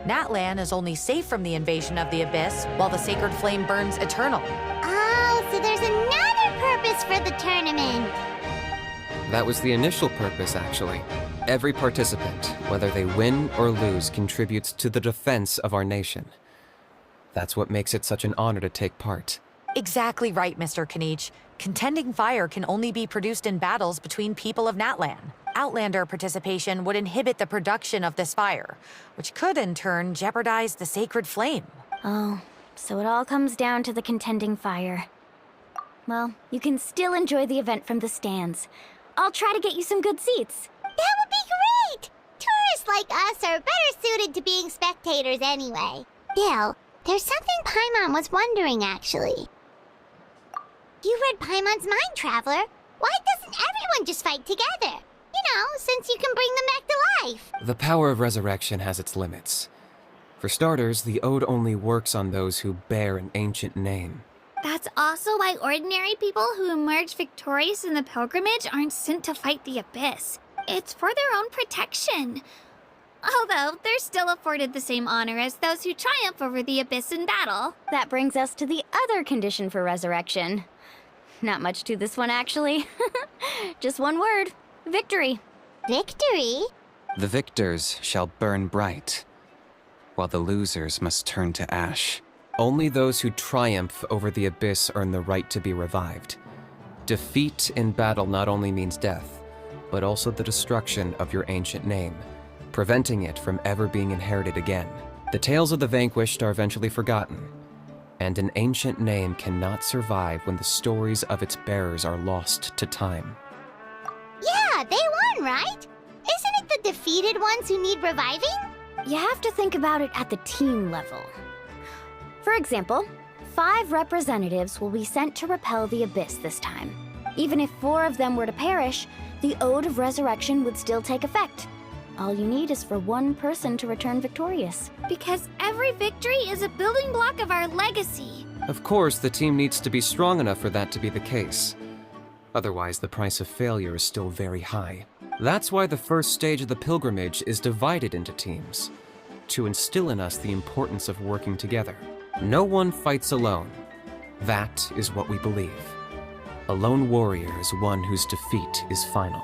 Natlan is only safe from the invasion of the Abyss, while the sacred flame burns eternal. Oh, so there's another purpose for the tournament. That was the initial purpose, actually. Every participant, whether they win or lose, contributes to the defense of our nation. That's what makes it such an honor to take part. Exactly right, Mr. Kanich. Contending fire can only be produced in battles between people of Natlan. Outlander participation would inhibit the production of this fire, which could in turn jeopardize the sacred flame. Oh, so it all comes down to the contending fire. Well, you can still enjoy the event from the stands. I'll try to get you some good seats. That would be great! Tourists like us are better suited to being spectators anyway. Dale, there's something Paimon was wondering, actually. You read Paimon's mind, Traveler. Why doesn't everyone just fight together? You know, since you can bring them back to life. The power of resurrection has its limits. For starters, the ode only works on those who bear an ancient name. That's also why ordinary people who emerge victorious in the pilgrimage aren't sent to fight the Abyss. It's for their own protection. Although, they're still afforded the same honor as those who triumph over the Abyss in battle. That brings us to the other condition for resurrection. Not much to this one, actually. Just one word. Victory. Victory? The victors shall burn bright, while the losers must turn to ash. Only those who triumph over the Abyss earn the right to be revived. Defeat in battle not only means death, but also the destruction of your ancient name, preventing it from ever being inherited again. The tales of the vanquished are eventually forgotten, and an ancient name cannot survive when the stories of its bearers are lost to time. Yeah, they won, right? Isn't it the defeated ones who need reviving? You have to think about it at the team level. For example, 5 representatives will be sent to repel the Abyss this time. Even if 4 of them were to perish, the Ode of Resurrection would still take effect. All you need is for one person to return victorious. Because every victory is a building block of our legacy. Of course, the team needs to be strong enough for that to be the case. Otherwise, the price of failure is still very high. That's why the first stage of the pilgrimage is divided into teams, to instill in us the importance of working together. No one fights alone. That is what we believe. A lone warrior is one whose defeat is final.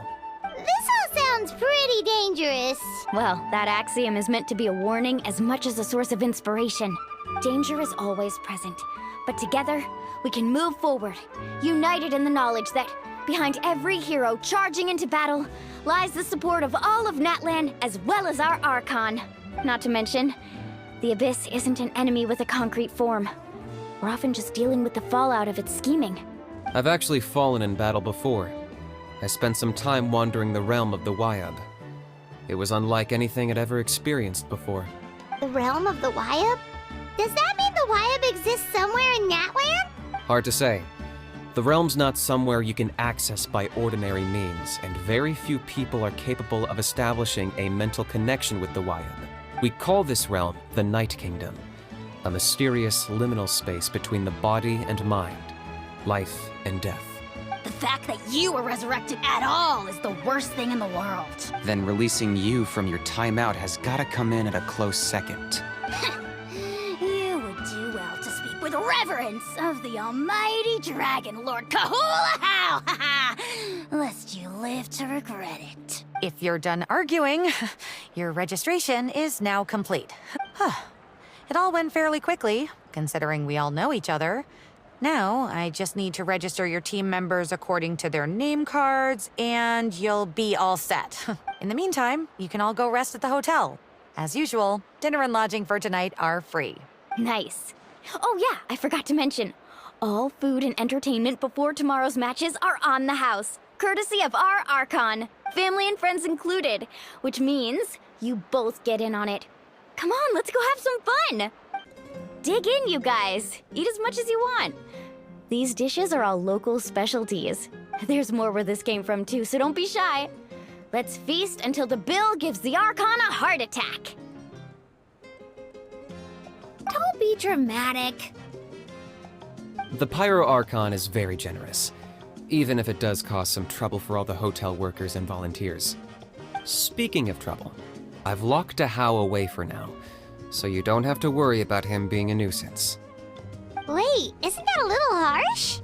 This all sounds pretty dangerous. Well, that axiom is meant to be a warning as much as a source of inspiration. Danger is always present, but together, we can move forward, united in the knowledge that behind every hero charging into battle lies the support of all of Natlan as well as our Archon. Not to mention, the Abyss isn't an enemy with a concrete form. We're often just dealing with the fallout of its scheming. I've actually fallen in battle before. I spent some time wandering the realm of the Wyab. It was unlike anything I'd ever experienced before. The realm of the Wyab? Does that mean the Wyab exists somewhere in Natlan? Hard to say. The realm's not somewhere you can access by ordinary means, and very few people are capable of establishing a mental connection with the Wyab. We call this realm the Night Kingdom, a mysterious liminal space between the body and mind, life and death. The fact that you were resurrected at all is the worst thing in the world. Then releasing you from your timeout has gotta come in at a close second. You would do well to speak with with reverence of the almighty Dragon Lord Kahula How, lest you live to regret it. If you're done arguing, your registration is now complete. It all went fairly quickly, considering we all know each other. Now, I just need to register your team members according to their name cards, and you'll be all set. In the meantime, you can all go rest at the hotel. As usual, dinner and lodging for tonight are free. Nice. Oh yeah, I forgot to mention. All food and entertainment before tomorrow's matches are on the house, courtesy of our Archon, family and friends included, which means you both get in on it. Come on, let's go have some fun! Dig in, you guys. Eat as much as you want. These dishes are all local specialties. There's more where this came from too, so don't be shy. Let's feast until the bill gives the Archon a heart attack. Don't be dramatic. The Pyro Archon is very generous, even if it does cause some trouble for all the hotel workers and volunteers. Speaking of trouble, I've locked a How away for now, so you don't have to worry about him being a nuisance. Wait, isn't that a little harsh?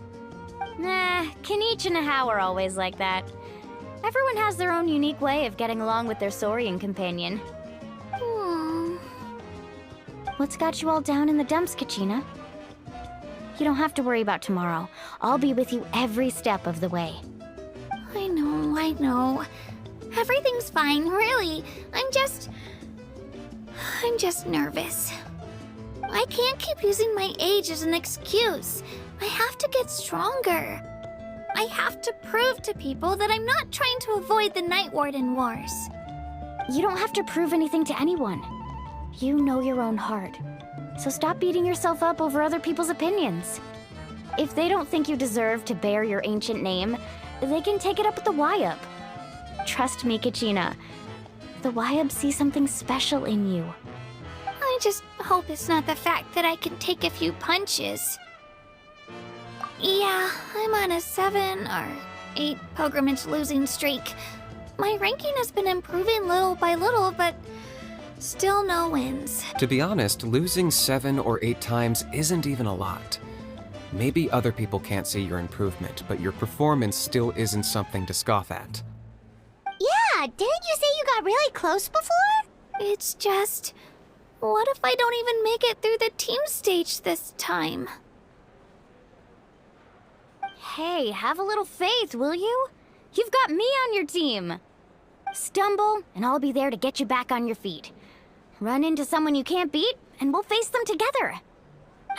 Nah, Kanich and How are always like that. Everyone has their own unique way of getting along with their Saurian companion. What's got you all down in the dumps, Kachina? You don't have to worry about tomorrow. I'll be with you every step of the way. I know. Everything's fine, really. I'm just nervous. I can't keep using my age as an excuse. I have to get stronger. I have to prove to people that I'm not trying to avoid the Night Warden Wars. You don't have to prove anything to anyone. You know your own heart. So stop beating yourself up over other people's opinions. If they don't think you deserve to bear your ancient name, they can take it up with the Wyub. Trust me, Kachina. The Wyub see something special in you. I just hope it's not the fact that I can take a few punches. Yeah, I'm on a 7 or 8 pilgrimage losing streak. My ranking has been improving little by little, but still no wins. To be honest, losing 7 or 8 times isn't even a lot. Maybe other people can't see your improvement, but your performance still isn't something to scoff at. Yeah, didn't you say you got really close before? It's just, what if I don't even make it through the team stage this time? Hey, have a little faith, will you? You've got me on your team. Stumble, and I'll be there to get you back on your feet. Run into someone you can't beat, and we'll face them together.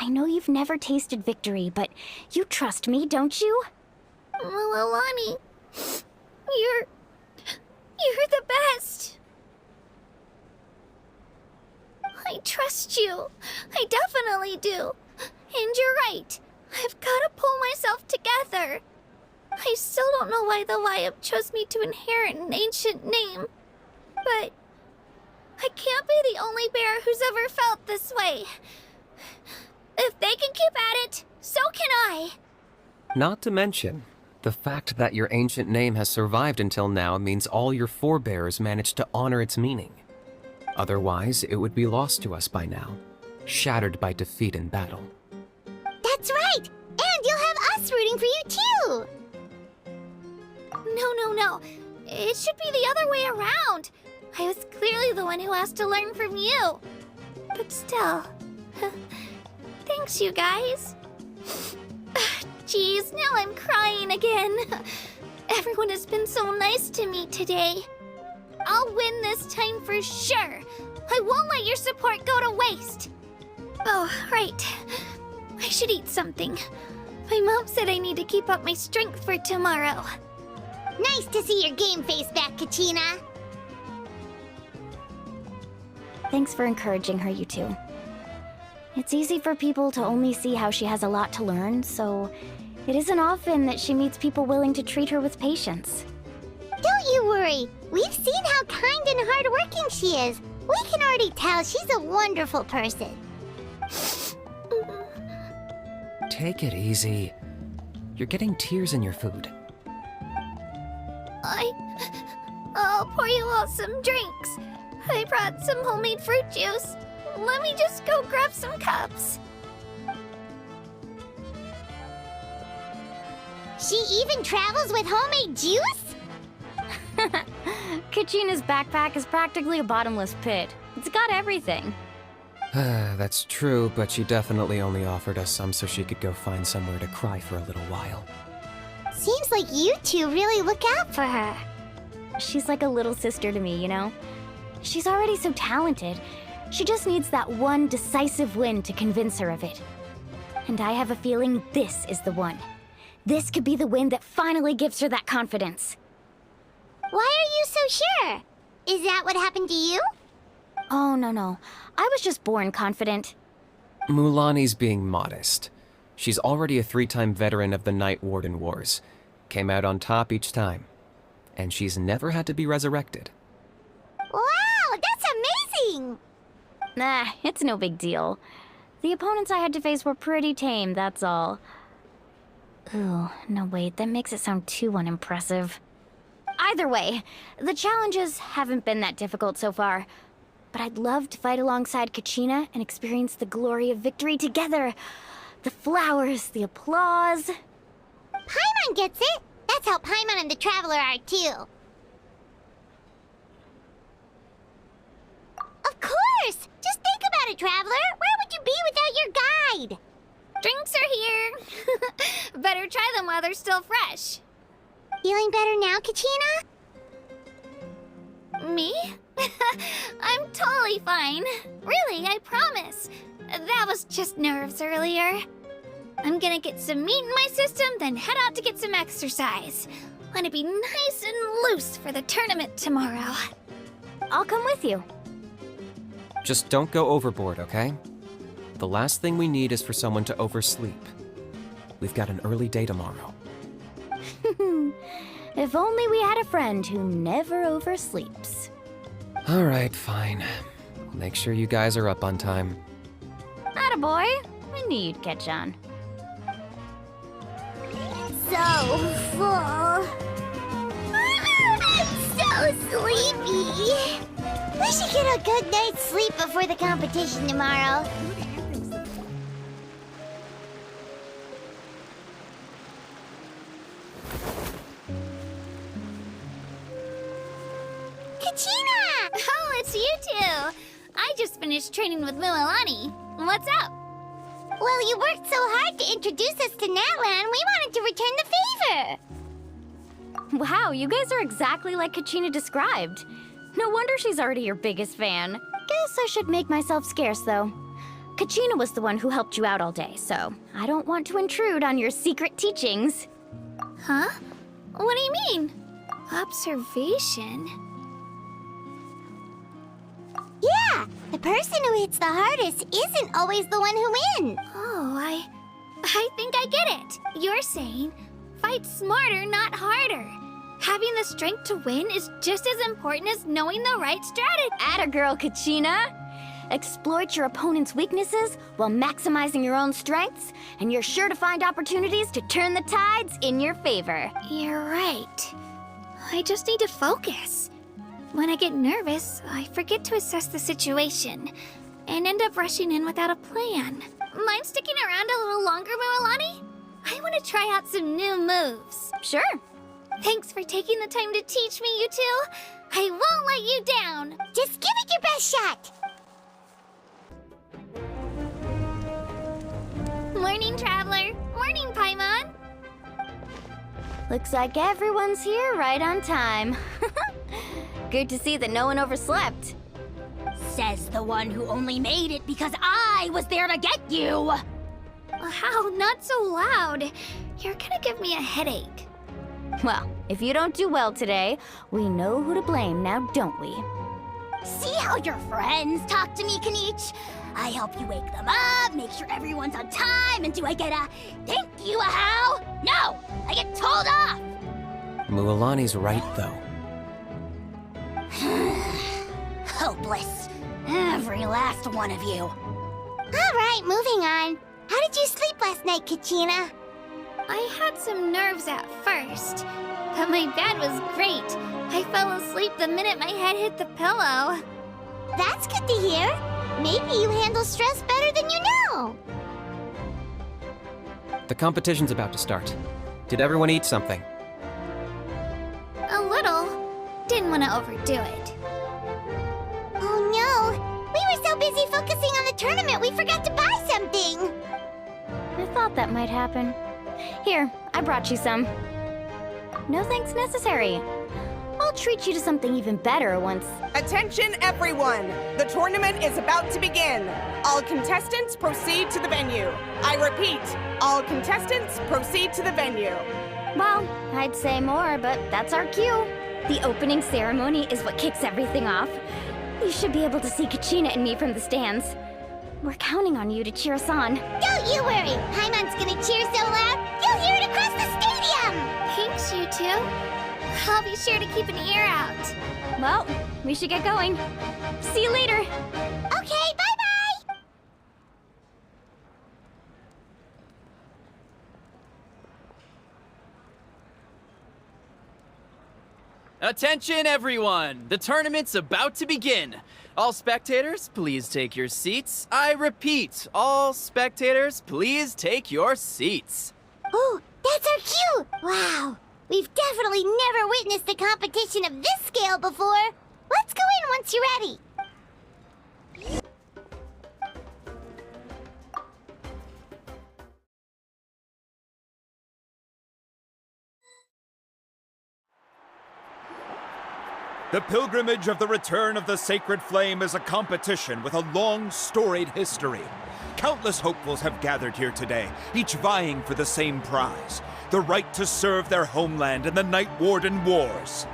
I know you've never tasted victory, but you trust me, don't you? Alani, you're the best. I trust you. I definitely do. And you're right. I've got to pull myself together. I still don't know why the Wyub chose me to inherit an ancient name. But I can't be the only bear who's ever felt this way. If they can keep at it, so can I. Not to mention, the fact that your ancient name has survived until now means all your forebears managed to honor its meaning. Otherwise, it would be lost to us by now, shattered by defeat in battle. That's right! And you'll have us rooting for you too! No. It should be the other way around. I was clearly the one who asked to learn from you. But still, thanks you guys. Geez, now I'm crying again. Everyone has been so nice to me today. I'll win this time for sure. I won't let your support go to waste. Oh, right. I should eat something. My mom said I need to keep up my strength for tomorrow. Nice to see your game face back, Kachina. Thanks for encouraging her, you two. It's easy for people to only see how she has a lot to learn, so it isn't often that she meets people willing to treat her with patience. Don't you worry. We've seen how kind and hardworking she is. We can already tell she's a wonderful person. Take it easy. You're getting tears in your food. I'll pour you all some drinks. I brought some homemade fruit juice. Let me just go grab some cups. She even travels with homemade juice? Kachina's backpack is practically a bottomless pit. It's got everything. That's true, but she definitely only offered us some so she could go find somewhere to cry for a little while. Seems like you two really look out for her. She's like a little sister to me, you know? She's already so talented. She just needs that one decisive win to convince her of it. And I have a feeling this is the one. This could be the win that finally gives her that confidence. Why are you so sure? Is that what happened to you? Oh, no. I was just born confident. Mulani's being modest. She's already a 3-time veteran of the Night Warden Wars. Came out on top each time. And she's never had to be resurrected. Wow, that's amazing! Nah, it's no big deal. The opponents I had to face were pretty tame, that's all. Ooh, no wait, that makes it sound too unimpressive. Either way, the challenges haven't been that difficult so far. But I'd love to fight alongside Kachina and experience the glory of victory together. The flowers, the applause. Paimon gets it! That's how Paimon and the Traveler are too. Of course! Just think about it, Traveler! Where would you be without your guide? Drinks are here. Better try them while they're still fresh. Feeling better now, Kachina? Me? I'm totally fine. Really, I promise. That was just nerves earlier. I'm gonna get some meat in my system, then head out to get some exercise. Wanna be nice and loose for the tournament tomorrow. I'll come with you. Just don't go overboard, okay? The last thing we need is for someone to oversleep. We've got an early day tomorrow. If only we had a friend who never oversleeps. All right, fine. Make sure you guys are up on time. Attaboy. I knew you'd catch on. So full. I'm so sleepy. We should get a good night's sleep before the competition tomorrow. Kachina! Oh, it's you two. I just finished training with Mulani. What's up? Well, you worked so hard to introduce us to Natlan, we wanted to return the favor. Wow, you guys are exactly like Kachina described. No wonder she's already your biggest fan. Guess I should make myself scarce, though. Kachina was the one who helped you out all day, so I don't want to intrude on your secret teachings. Huh? What do you mean? Observation? Yeah, the person who hits the hardest isn't always the one who wins. Oh, I think I get it. You're saying, fight smarter, not harder. Having the strength to win is just as important as knowing the right strategy. Atta girl, Kachina! Exploit your opponent's weaknesses while maximizing your own strengths, and you're sure to find opportunities to turn the tides in your favor. You're right. I just need to focus. When I get nervous, I forget to assess the situation and end up rushing in without a plan. Mind sticking around a little longer, Mulani? I want to try out some new moves. Sure. Thanks for taking the time to teach me, you two. I won't let you down. Just give it your best shot. Morning, Traveler. Morning, Paimon. Looks like everyone's here right on time. Good to see that no one overslept. Says the one who only made it because I was there to get you. Wow, not so loud. You're gonna give me a headache. Well, if you don't do well today, we know who to blame now, don't we? See how your friends talk to me, Kanich? I help you wake them up, make sure everyone's on time, and do I get a thank you, how? No! I get told off! Mulani's right, though. Hopeless. Every last one of you. Alright, moving on. How did you sleep last night, Kachina? I had some nerves at first, but my bed was great. I fell asleep the minute my head hit the pillow. That's good to hear. Maybe you handle stress better than you know. The competition's about to start. Did everyone eat something? A little. Didn't want to overdo it. Oh no! We were so busy focusing on the tournament we forgot to buy something! I thought that might happen. Here, I brought you some. No thanks necessary. I'll treat you to something even better once. Attention everyone! The tournament is about to begin. All contestants proceed to the venue. I repeat, all contestants proceed to the venue. Well, I'd say more, but that's our cue. The opening ceremony is what kicks everything off. You should be able to see Kachina and me from the stands. We're counting on you to cheer us on. Don't you worry! Paimon's gonna cheer so loud, you'll hear it across the stadium! Thanks, you two. I'll be sure to keep an ear out. Well, we should get going. See you later. Okay, bye-bye! Attention, everyone! The tournament's about to begin. All spectators, please take your seats. I repeat, all spectators, please take your seats. Oh, that's our cue! Wow! We've definitely never witnessed a competition of this scale before! Let's go in once you're ready! The Pilgrimage of the Return of the Sacred Flame is a competition with a long, storied history. Countless hopefuls have gathered here today, each vying for the same prize, the right to serve their homeland in the Night Warden Wars.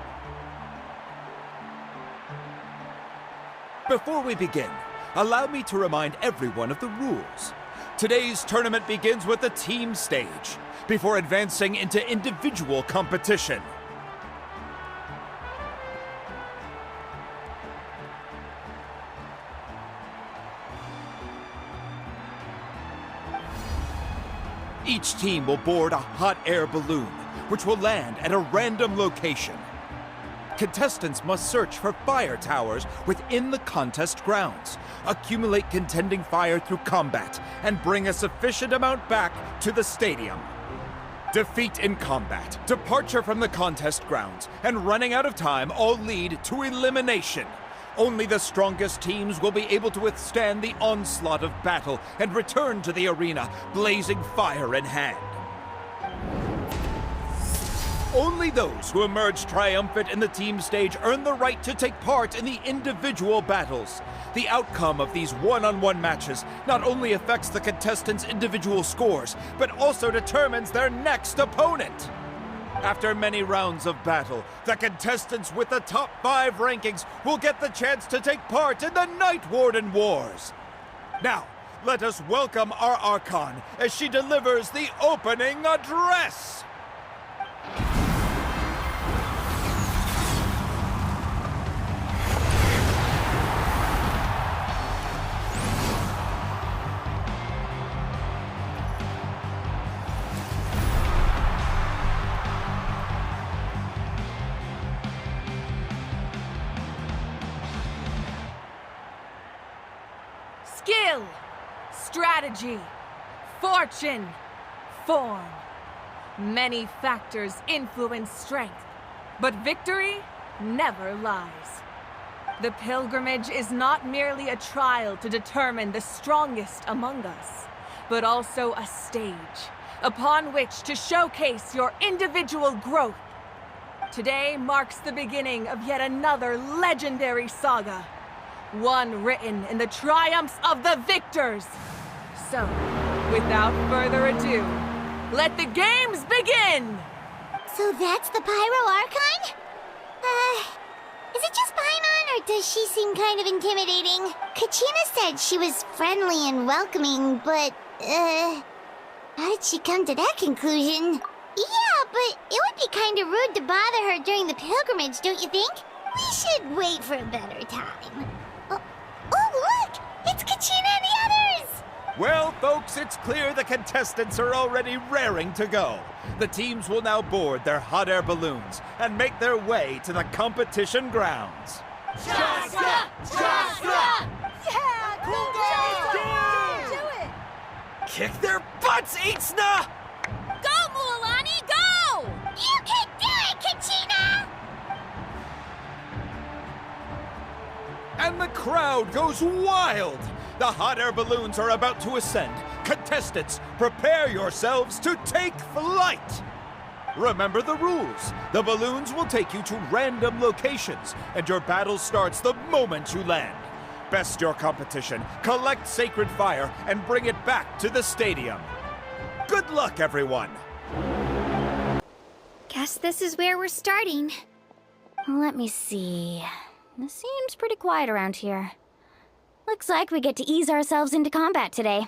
Before we begin, allow me to remind everyone of the rules. Today's tournament begins with the team stage, before advancing into individual competition. Each team will board a hot air balloon, which will land at a random location. Contestants must search for fire towers within the contest grounds, accumulate contending fire through combat, and bring a sufficient amount back to the stadium. Defeat in combat, departure from the contest grounds, and running out of time all lead to elimination. Only the strongest teams will be able to withstand the onslaught of battle and return to the arena, blazing fire in hand. Only those who emerge triumphant in the team stage earn the right to take part in the individual battles. The outcome of these one-on-one matches not only affects the contestants' individual scores, but also determines their next opponent. After many rounds of battle, the contestants with the top 5 rankings will get the chance to take part in the Night Warden Wars. Now, let us welcome our Archon as she delivers the opening address. Skill, strategy, fortune, form. Many factors influence strength, but victory never lies. The pilgrimage is not merely a trial to determine the strongest among us, but also a stage upon which to showcase your individual growth. Today marks the beginning of yet another legendary saga. One written in the triumphs of the victors. So, without further ado, let the games begin! So that's the Pyro Archon? Is it just Paimon, or does she seem kind of intimidating? Kachina said she was friendly and welcoming, but, how did she come to that conclusion? Yeah, but it would be kind of rude to bother her during the pilgrimage, don't you think? We should wait for a better time. Oh, look! It's Kachina and the others! Well, folks, it's clear the contestants are already raring to go. The teams will now board their hot air balloons and make their way to the competition grounds. Shasta! Shasta! Yeah, cool Do it! Kick their butts, Itzna! Go, Mualani, go! crowd goes wild! The hot air balloons are about to ascend. Contestants, prepare yourselves to take flight! Remember the rules. The balloons will take you to random locations, and your battle starts the moment you land. Best your competition, collect sacred fire, and bring it back to the stadium. Good luck, everyone! Guess this is where we're starting. Let me see. This seems pretty quiet around here. Looks like we get to ease ourselves into combat today.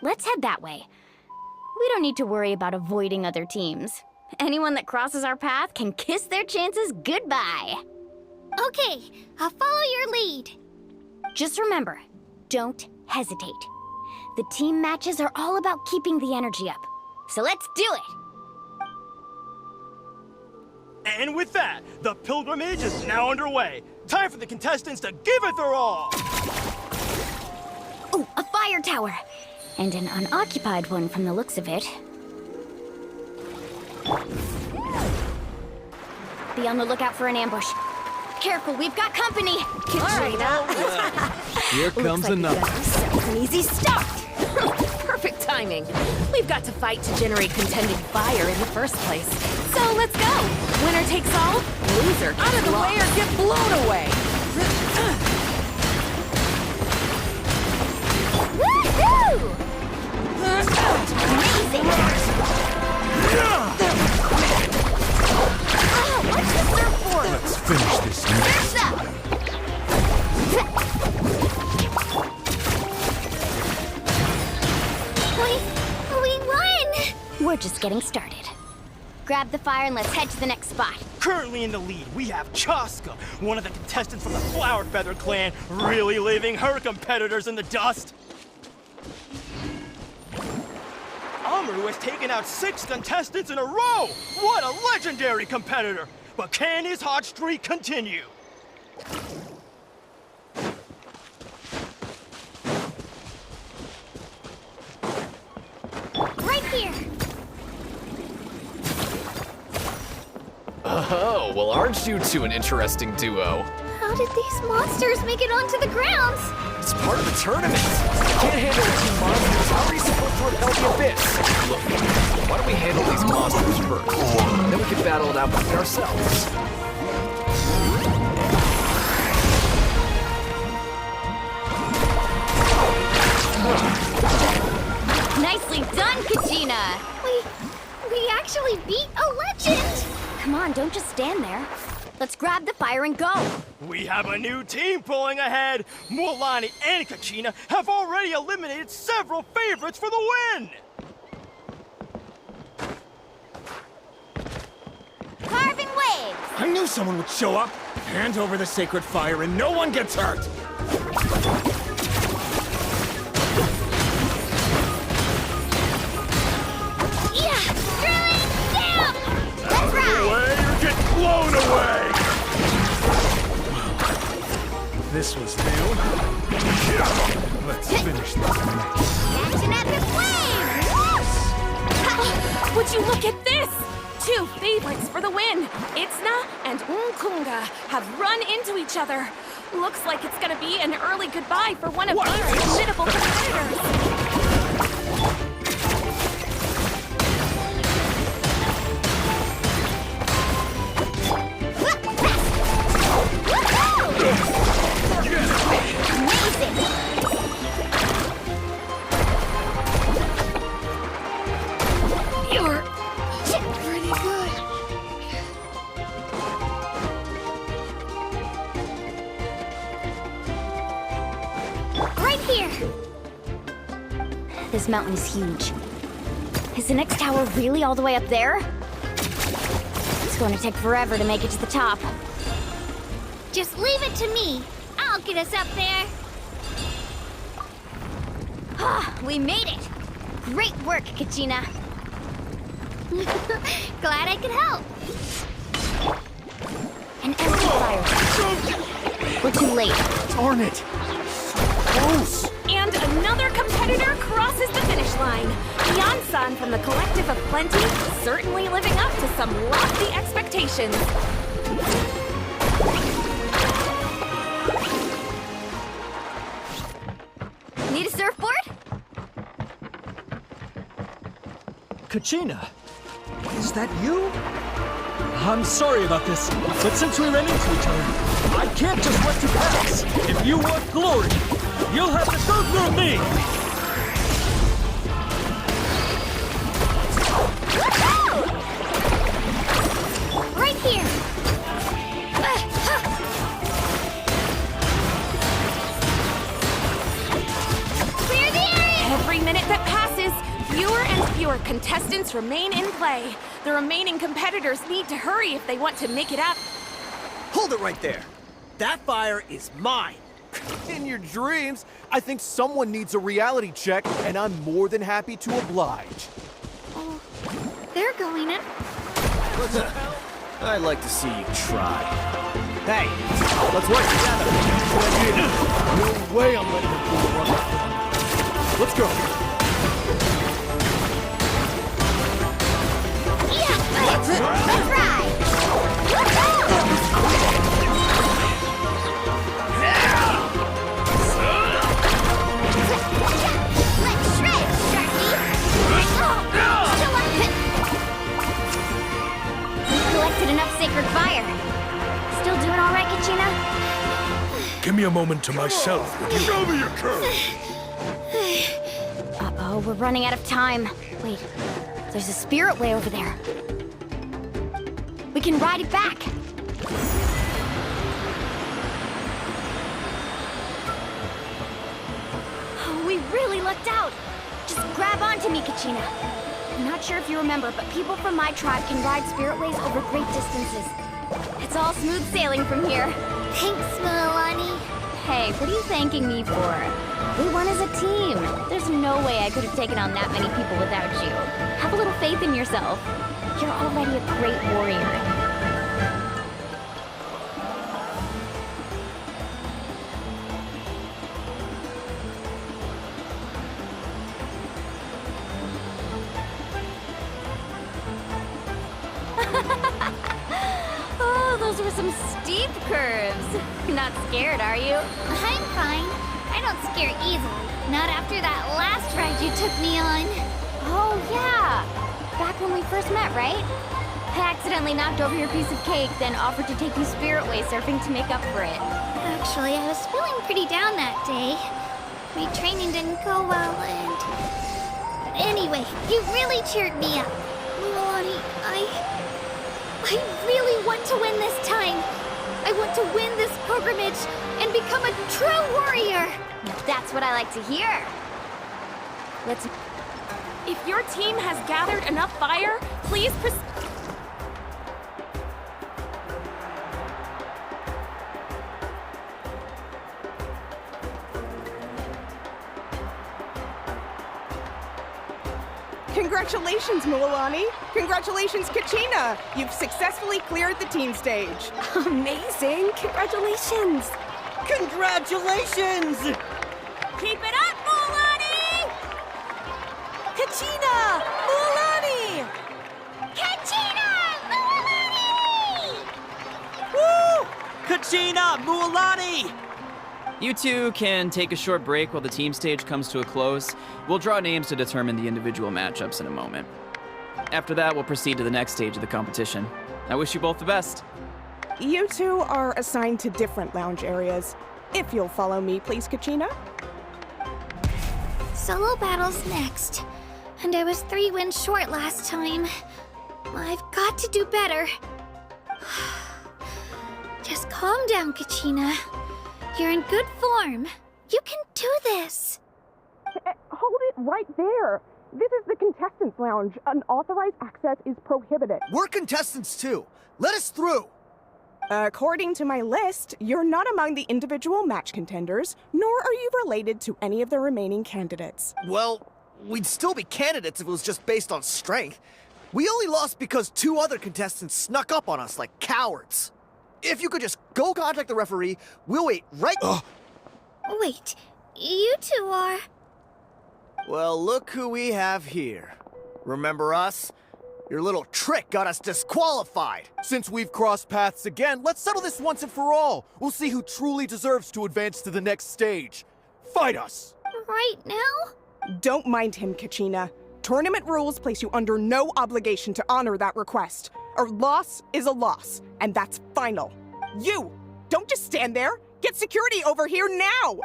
Let's head that way. We don't need to worry about avoiding other teams. Anyone that crosses our path can kiss their chances goodbye. Okay, I'll follow your lead. Just remember, don't hesitate. The team matches are all about keeping the energy up. So let's do it! And with that, the pilgrimage is now underway. Time for the contestants to give it their all! Ooh, a fire tower! And an unoccupied one from the looks of it. Be on the lookout for an ambush. Careful, we've got company! Kachina! Here comes another. An easy start! Perfect timing. We've got to fight to generate contending fire in the first place. So let's go. Winner takes all. Loser gets out of the way or get blown away. Woohoo! Amazing! What's the surfboard? Let's finish this Surf's up! We won! We're just getting started. Grab the fire and let's head to the next spot. Currently in the lead, we have Chaska, one of the contestants from the Flower Feather clan, really leaving her competitors in the dust. Amaru has taken out 6 contestants in a row! What a legendary competitor! But can his hot streak continue? Right here! Oh, well, aren't you two an interesting duo? How did these monsters make it onto the grounds? It's part of the tournament. You can't handle the two monsters. How are you supposed to repel the abyss? Look, why don't we handle these monsters first? Then we can battle it out between ourselves. Nicely done, Kachina! We actually beat a legend! Come on, don't just stand there. Let's grab the fire and go! We have a new team pulling ahead. Mulani and Kachina have already eliminated several favorites for the win! Carving waves! I knew someone would show up. Hand over the sacred fire and no one gets hurt. Yeah! Drilling down! Let's ride! Away or get blown away! This was new. Let's finish this match. Catch an epic flame! Would you look at this? 2 favorites for the win. Itzna and Unkunga have run into each other. Looks like it's gonna be an early goodbye for one of these formidable competitors. Amazing! You're pretty good. Right here! This mountain is huge. Is the next tower really all the way up there? It's going to take forever to make it to the top. Just leave it to me. I'll get us up there. Ah, we made it! Great work, Kachina! Glad I could help. An empty fire. We're too late. Darn it! Close! And another competitor crosses the finish line. Yan-san from the Collective of Plenty, certainly living up to some lofty expectations. Kachina, is that you? I'm sorry about this, but since we ran into each other, I can't just let you pass. If you want glory, you'll have to go through me! Right here! Clear the area! Every minute that passes, fewer and fewer contestants remain in play. The remaining competitors need to hurry if they want to make it up. Hold it right there. That fire is mine. In your dreams, I think someone needs a reality check, and I'm more than happy to oblige. Oh, they're going in. What the hell? I'd like to see you try. Hey, let's work together. No way I'm letting them fool run. Let's go. Yeah, let's ride. Let's shred, We've collected enough sacred fire. Still doing all right, Kachina? Give me a moment to myself, would you? Show me your curve! Uh-oh, we're running out of time. Wait, there's a spirit way over there. We can ride it back. Oh, we really lucked out. Just grab onto me, Kachina. I'm not sure if you remember, but people from my tribe can ride spirit ways over great distances. It's all smooth sailing from here. Thanks, Milani. Hey, what are you thanking me for? We won as a team. There's no way I could have taken on that many people without you. Have a little faith in yourself. You're already a great warrior. Oh, those were some steep curves. Not scared, are you? I'm fine. I don't scare easily. Not after that last ride you took me on. Oh, yeah. Back when we first met, right? I accidentally knocked over your piece of cake, then offered to take you spirit way surfing to make up for it. Actually, I was feeling pretty down that day. My training didn't go well, and... Anyway, you really cheered me up. Milani, I really want to win this time. I want to win this pilgrimage and become a true warrior. That's what I like to hear. Let's... If your team has gathered enough fire, please proceed. Congratulations, Milani! Congratulations, Kachina! You've successfully cleared the team stage. Amazing! Congratulations! Congratulations! Keep it up, Milani! Kachina! Milani! Kachina! Milani! Woo! Kachina! Milani! You two can take a short break while the team stage comes to a close. We'll draw names to determine the individual matchups in a moment. After that, we'll proceed to the next stage of the competition. I wish you both the best. You two are assigned to different lounge areas. If you'll follow me, please, Kachina. Solo battles next. And I was 3 wins short last time. I've got to do better. Just calm down, Kachina. You're in good form. You can do this. Hold it right there. This is the contestants' lounge. Unauthorized access is prohibited. We're contestants too. Let us through. According to my list, you're not among the individual match contenders, nor are you related to any of the remaining candidates. Well, we'd still be candidates if it was just based on strength. We only lost because 2 other contestants snuck up on us like cowards. If you could just go contact the referee, we'll wait right... Wait, you two are... Well, look who we have here. Remember us? Your little trick got us disqualified. Since we've crossed paths again, let's settle this once and for all. We'll see who truly deserves to advance to the next stage. Fight us! Right now? Don't mind him, Kachina. Tournament rules place you under no obligation to honor that request. A loss is a loss, and that's final. You! Don't just stand there! Get security over here now!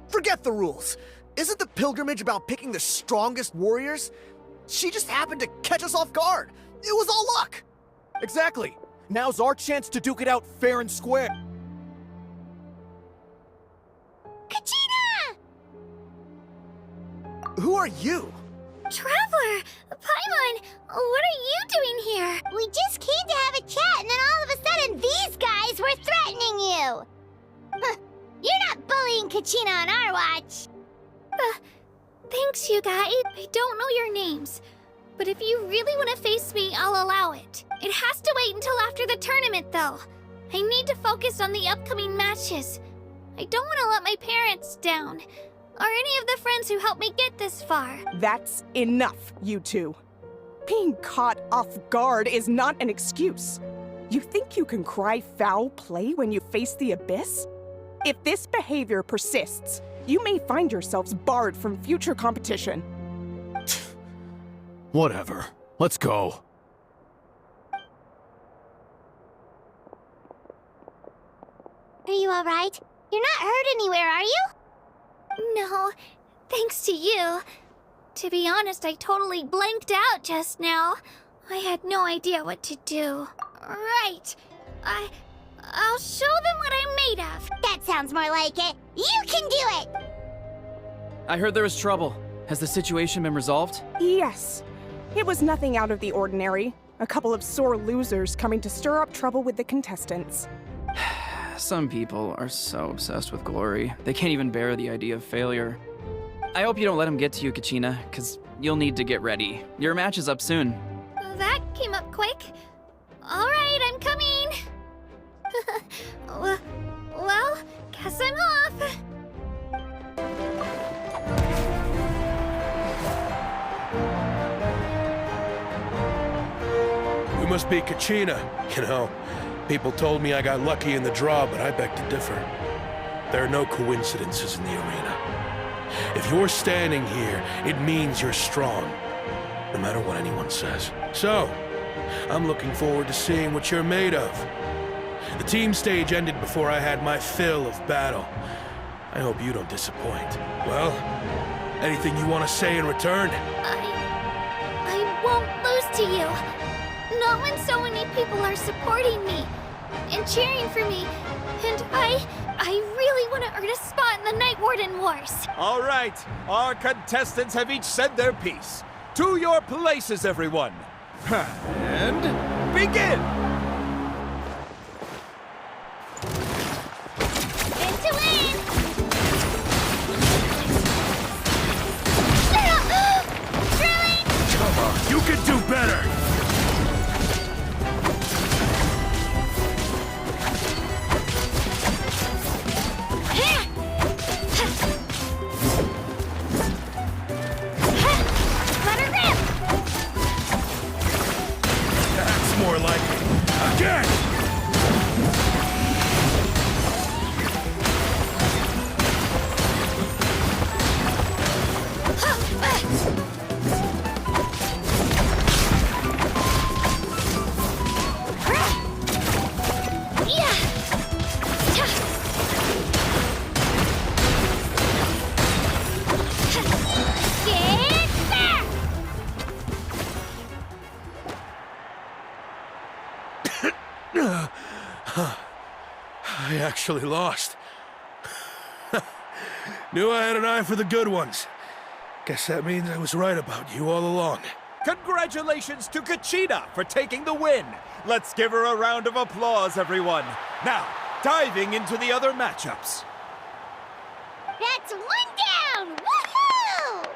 Forget the rules. Isn't the pilgrimage about picking the strongest warriors? She just happened to catch us off guard. It was all luck. Exactly. Now's our chance to duke it out fair and square. Kachina! Who are you? Traveler! Paimon! What are you doing here? We just came to have a chat, and then all of a sudden these guys were threatening you! Huh. You're not bullying Kachina on our watch! Thanks, you guys. I don't know your names. But if you really want to face me, I'll allow it. It has to wait until after the tournament, though. I need to focus on the upcoming matches. I don't want to let my parents down, or any of the friends who helped me get this far. That's enough, you two. Being caught off guard is not an excuse. You think you can cry foul play when you face the abyss? If this behavior persists, you may find yourselves barred from future competition. Whatever. Let's go. Are you alright? You're not hurt anywhere, are you? No, thanks to you. To be honest, I totally blanked out just now. I had no idea what to do. Right. I'll show them what I'm made of. That sounds more like it. You can do it! I heard there was trouble. Has the situation been resolved? Yes. It was nothing out of the ordinary. A couple of sore losers coming to stir up trouble with the contestants. Some people are so obsessed with glory, they can't even bear the idea of failure. I hope you don't let them get to you, Kachina, because you'll need to get ready. Your match is up soon. That came up quick. All right, I'm coming. Well, guess I'm off. You must be Kachina. You know, people told me I got lucky in the draw, but I beg to differ. There are no coincidences in the arena. If you're standing here, it means you're strong, no matter what anyone says. So, I'm looking forward to seeing what you're made of. The team stage ended before I had my fill of battle. I hope you don't disappoint. Well, anything you want to say in return? I won't lose to you. Not when so many people are supporting me and cheering for me. And I really want to earn a spot in the Night Warden Wars. All right, our contestants have each said their piece. To your places, everyone. And begin! To win! Really? Come on, you can do better! Let her rip! That's more like it. Again! I actually lost. Knew I had an eye for the good ones. Guess that means I was right about you all along. Congratulations to Kachina for taking the win. Let's give her a round of applause, everyone. Now, diving into the other matchups. That's one down! Woohoo!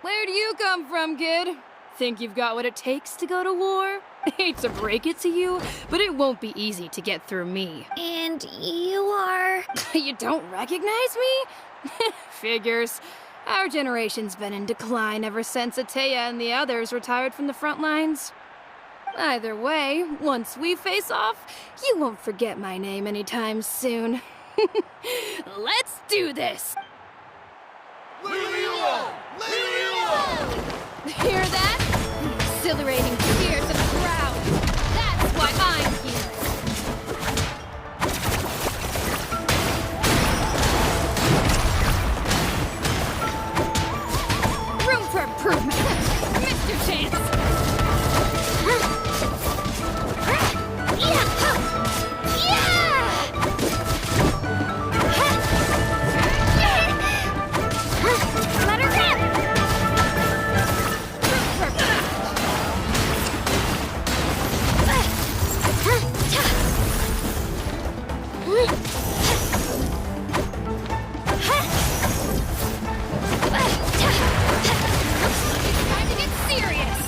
Where do you come from, kid? Think you've got what it takes to go to war? Hate to break it to you, but it won't be easy to get through me. And you are... You don't recognize me? Figures. Our generation's been in decline ever since Ateya and the others retired from the front lines. Either way, once we face off, you won't forget my name anytime soon. Let's do this! Hear that? The exhilarating cheers of the crowd. That's why I'm here. Room for improvement. Missed your chance. Let her rip! It's time to get serious.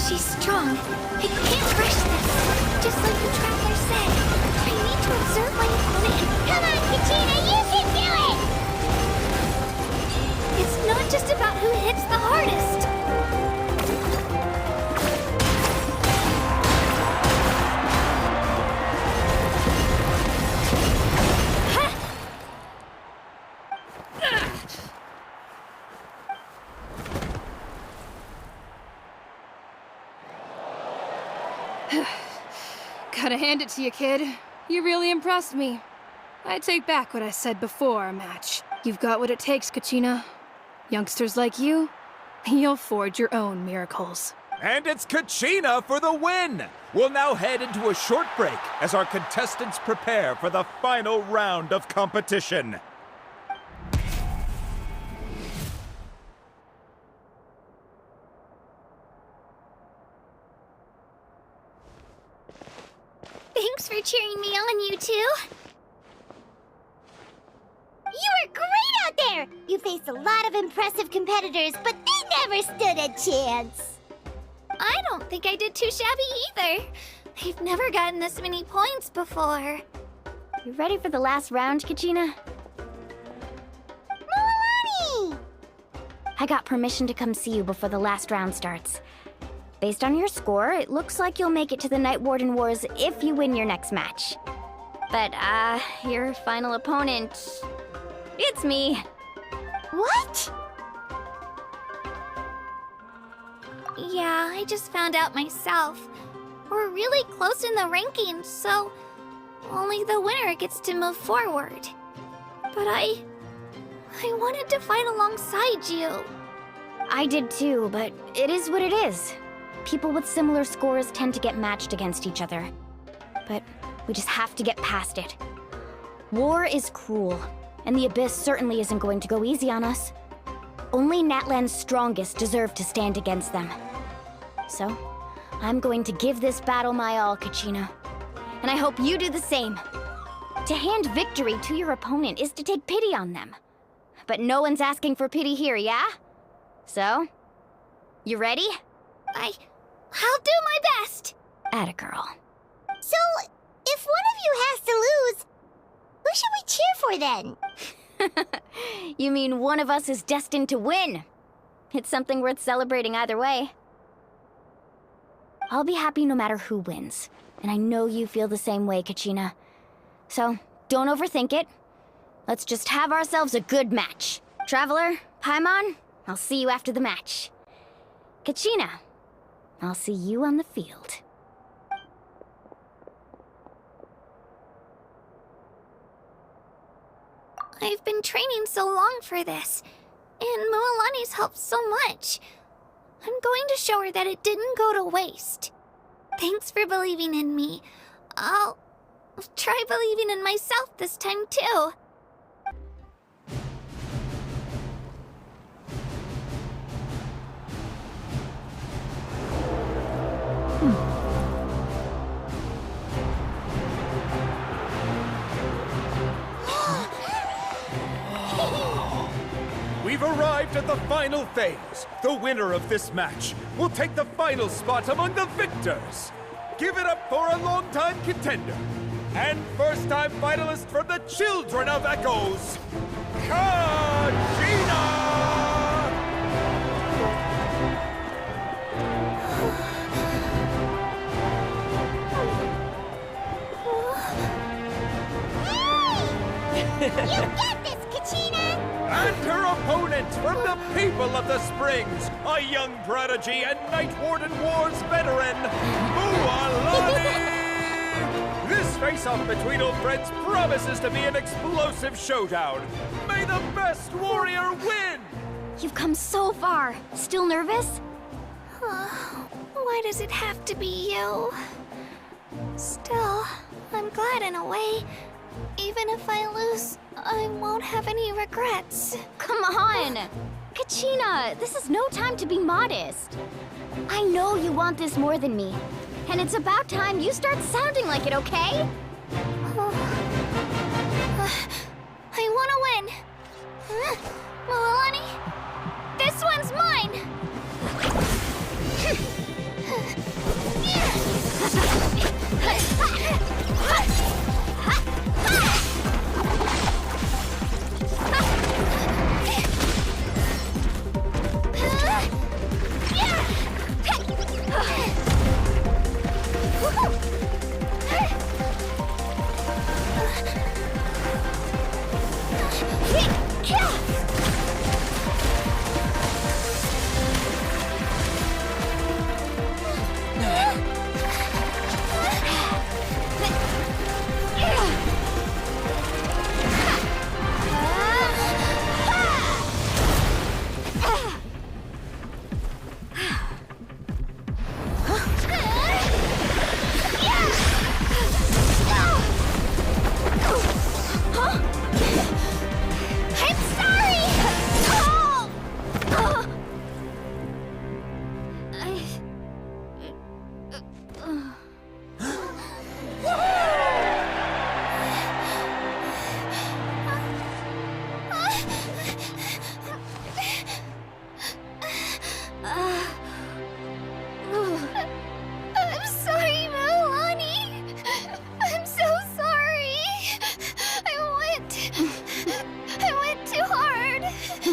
She's strong. I can't rush this. Just like the traveler said. I need to observe my opponent. Come on, Kachina, you can do it! It's not just about who hits the hardest. Gotta hand it to you, kid. You really impressed me. I take back what I said before our match. You've got what it takes, Kachina. Youngsters like you, you'll forge your own miracles. And it's Kachina for the win! We'll now head into a short break as our contestants prepare for the final round of competition. Thanks for cheering me on, you two. You were great out there! You faced a lot of impressive competitors, but they never stood a chance. I don't think I did too shabby either. I've never gotten this many points before. You ready for the last round, Kachina? Milani! I got permission to come see you before the last round starts. Based on your score, it looks like you'll make it to the Night Warden Wars if you win your next match. But, your final opponent... it's me. What? Yeah, I just found out myself. We're really close in the rankings, so only the winner gets to move forward. But I wanted to fight alongside you. I did too, but it is what it is. People with similar scores tend to get matched against each other. But we just have to get past it. War is cruel, and the Abyss certainly isn't going to go easy on us. Only Natlan's strongest deserve to stand against them. So, I'm going to give this battle my all, Kachina. And I hope you do the same. To hand victory to your opponent is to take pity on them. But no one's asking for pity here, yeah? So, you ready? I'll do my best. Atta girl. So, if one of you has to lose, who should we cheer for then? You mean one of us is destined to win? It's something worth celebrating either way. I'll be happy no matter who wins. And I know you feel the same way, Kachina. So, don't overthink it. Let's just have ourselves a good match. Traveler, Paimon, I'll see you after the match. Kachina, I'll see you on the field. I've been training so long for this, and Mualani's helped so much. I'm going to show her that it didn't go to waste. Thanks for believing in me. I'll try believing in myself this time too. We've arrived at the final phase. The winner of this match will take the final spot among the victors. Give it up for a longtime contender and first-time finalist from the Children of Echoes, Kachina! You get this, Kachina! And her opponent from the people of the Springs, a young prodigy and Night Warden Wars veteran, Mualani! This face-off between old friends promises to be an explosive showdown. May the best warrior win! You've come so far. Still nervous? Why does it have to be you? Still, I'm glad in a way. Even if I lose, I won't have any regrets. Come on! Kachina, this is no time to be modest. I know you want this more than me. And it's about time you start sounding like it, okay? I want to win. Mualani, this one's mine!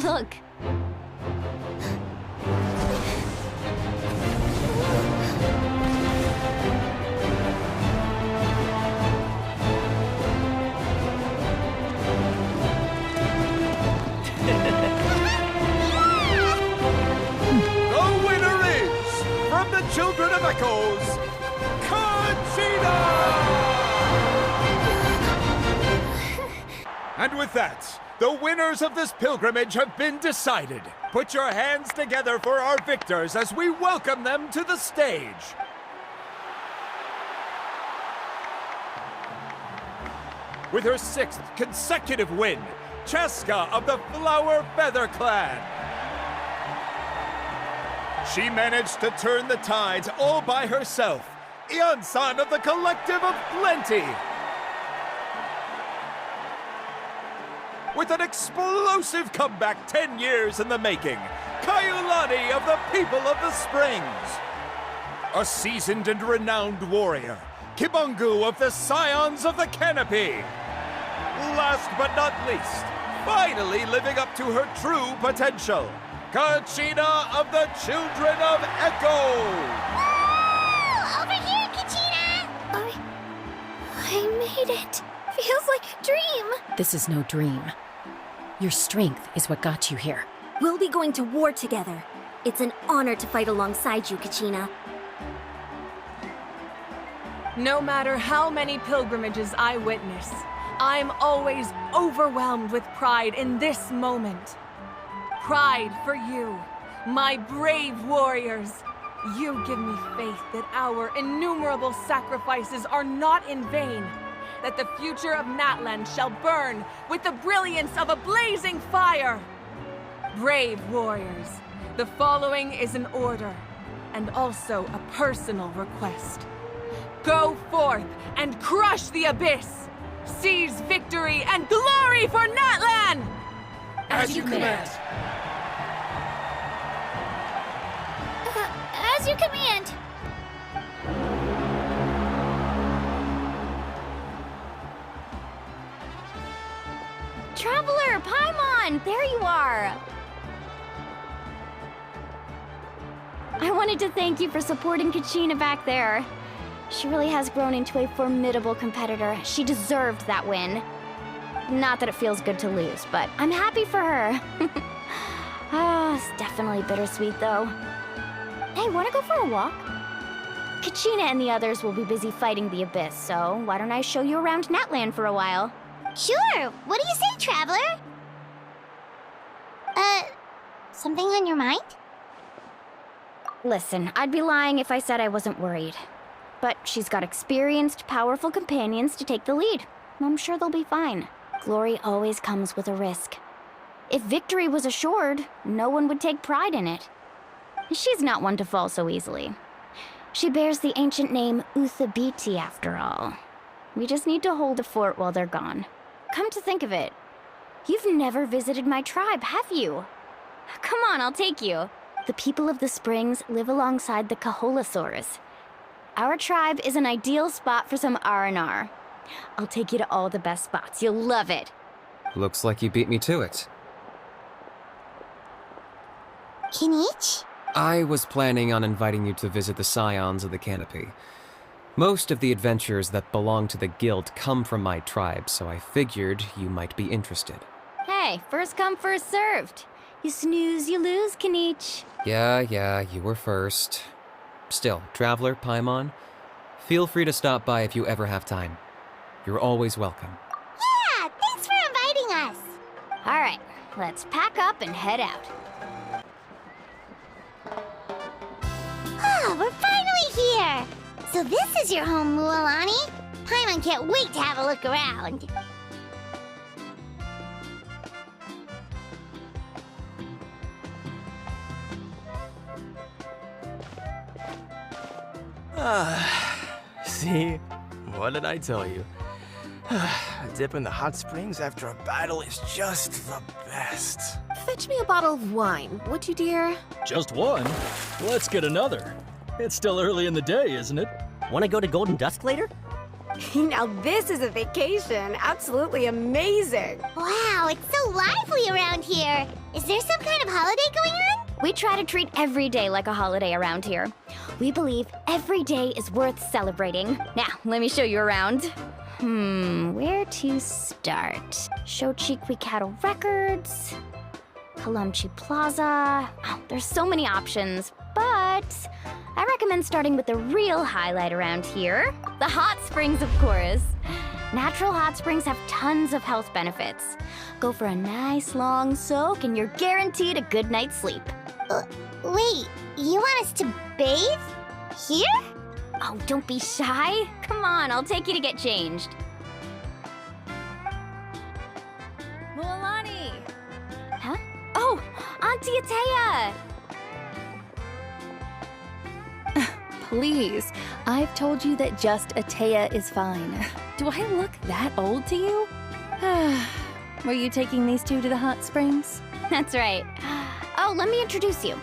Look. The winner is, from the Children of Echoes, Kachina! And with that, the winners of this pilgrimage have been decided. Put your hands together for our victors as we welcome them to the stage. With her 6th consecutive win, Cheska of the Flower Feather Clan. She managed to turn the tides all by herself. Ian-san of the Collective of Plenty. With an explosive comeback 10 years in the making, Kaiulani of the People of the Springs. a seasoned and renowned warrior, Kibungu of the Scions of the Canopy. Last but not least, finally living up to her true potential, Kachina of the Children of Echo! Over here, Kachina! I made it. Feels like a dream. This is no dream. Your strength is what got you here. We'll be going to war together. It's an honor to fight alongside you, Kachina. No matter how many pilgrimages I witness, I'm always overwhelmed with pride in this moment. Pride for you, my brave warriors. You give me faith that our innumerable sacrifices are not in vain, that the future of Natlan shall burn with the brilliance of a blazing fire. Brave warriors, the following is an order, and also a personal request. Go forth and crush the abyss! Seize victory and glory for Natlan! As you command. As you command. Traveler, Paimon, there you are! I wanted to thank you for supporting Kachina back there. She really has grown into a formidable competitor. She deserved that win. Not that it feels good to lose, but I'm happy for her. It's definitely bittersweet, though. Hey, wanna go for a walk? Kachina and the others will be busy fighting the Abyss, so why don't I show you around Natlan for a while? Sure. What do you say, traveler? Something on your mind? Listen, I'd be lying if I said I wasn't worried. But she's got experienced, powerful companions to take the lead. I'm sure they'll be fine. Glory always comes with a risk. If victory was assured, no one would take pride in it. She's not one to fall so easily. She bears the ancient name Uthabiti, after all. We just need to hold the fort while they're gone. Come to think of it, you've never visited my tribe, have you? Come on, I'll take you. The people of the Springs live alongside the Kaholasaurs. Our tribe is an ideal spot for some R&R. I'll take you to all the best spots. You'll love it. Looks like you beat me to it. Kinich? I was planning on inviting you to visit the Scions of the Canopy. Most of the adventures that belong to the guild come from my tribe, so I figured you might be interested. Hey, first come, first served. You snooze, you lose, Kinich. Yeah, you were first. Still, Traveler, Paimon, feel free to stop by if you ever have time. You're always welcome. Yeah, thanks for inviting us. All right, let's pack up and head out. Oh, we're finally here. So this is your home, Mualani. Paimon can't wait to have a look around. See? What did I tell you? A dip in the hot springs after a battle is just the best. Fetch me a bottle of wine, would you, dear? Just one? Let's get another. It's still early in the day, isn't it? Want to go to Golden Dusk later? Now this is a vacation. Absolutely amazing. Wow, it's so lively around here. Is there some kind of holiday going on? We try to treat every day like a holiday around here. We believe every day is worth celebrating. Now, let me show you around. Where to start? Shochikwi Cattle Records, Kalamchi Plaza. Oh, there's so many options, but I recommend starting with the real highlight around here, the hot springs, of course. Natural hot springs have tons of health benefits. Go for a nice long soak and you're guaranteed a good night's sleep. Wait, you want us to bathe? Here? Oh, don't be shy. Come on, I'll take you to get changed. Mualani! Huh? Oh, Auntie Atea! Please, I've told you that just Atea is fine. Do I look that old to you? Were you taking these two to the hot springs? That's right. Oh, let me introduce you.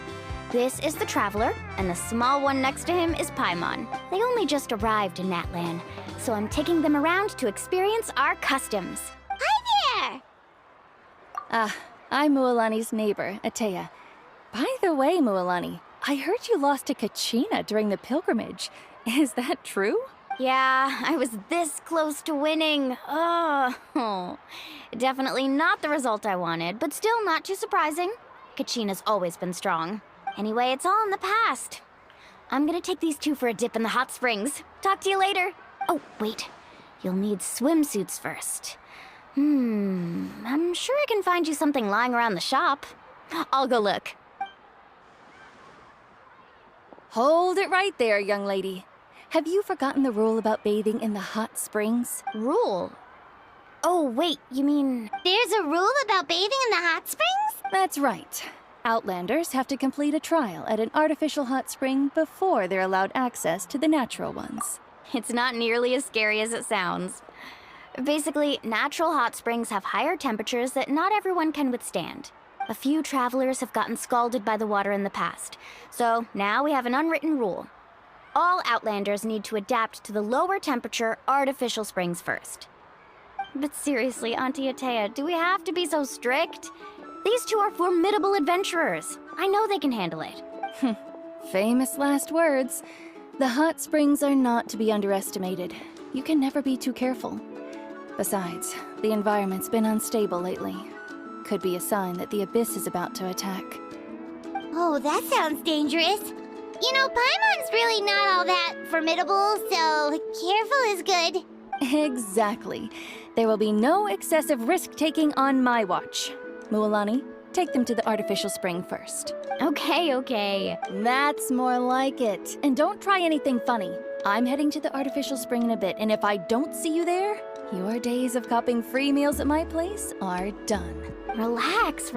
This is the Traveler, and the small one next to him is Paimon. They only just arrived in Natlan, so I'm taking them around to experience our customs. Hi there! I'm Mualani's neighbor, Atea. By the way, Mualani, I heard you lost to Kachina during the pilgrimage. Is that true? Yeah, I was this close to winning. Oh, definitely not the result I wanted, but still not too surprising. Kachina's always been strong. Anyway, it's all in the past. I'm gonna take these two for a dip in the hot springs. Talk to you later. Oh, wait. You'll need swimsuits first. I'm sure I can find you something lying around the shop. I'll go look. Hold it right there, young lady. Have you forgotten the rule about bathing in the hot springs? Rule? Oh, wait, you mean there's a rule about bathing in the hot springs? That's right. Outlanders have to complete a trial at an artificial hot spring before they're allowed access to the natural ones. It's not nearly as scary as it sounds. Basically, natural hot springs have higher temperatures that not everyone can withstand. A few travelers have gotten scalded by the water in the past, so now we have an unwritten rule. All Outlanders need to adapt to the lower temperature artificial springs first. But seriously, Auntie Atea, do we have to be so strict? These two are formidable adventurers. I know they can handle it. Famous last words. The hot springs are not to be underestimated. You can never be too careful. Besides, the environment's been unstable lately. Could be a sign that the abyss is about to attack. Oh, that sounds dangerous. You know, Paimon's really not all that formidable, so careful is good. Exactly. There will be no excessive risk-taking on my watch. Mualani, take them to the artificial spring first. Okay. That's more like it. And don't try anything funny. I'm heading to the artificial spring in a bit, and if I don't see you there, your days of copping free meals at my place are done. Relax.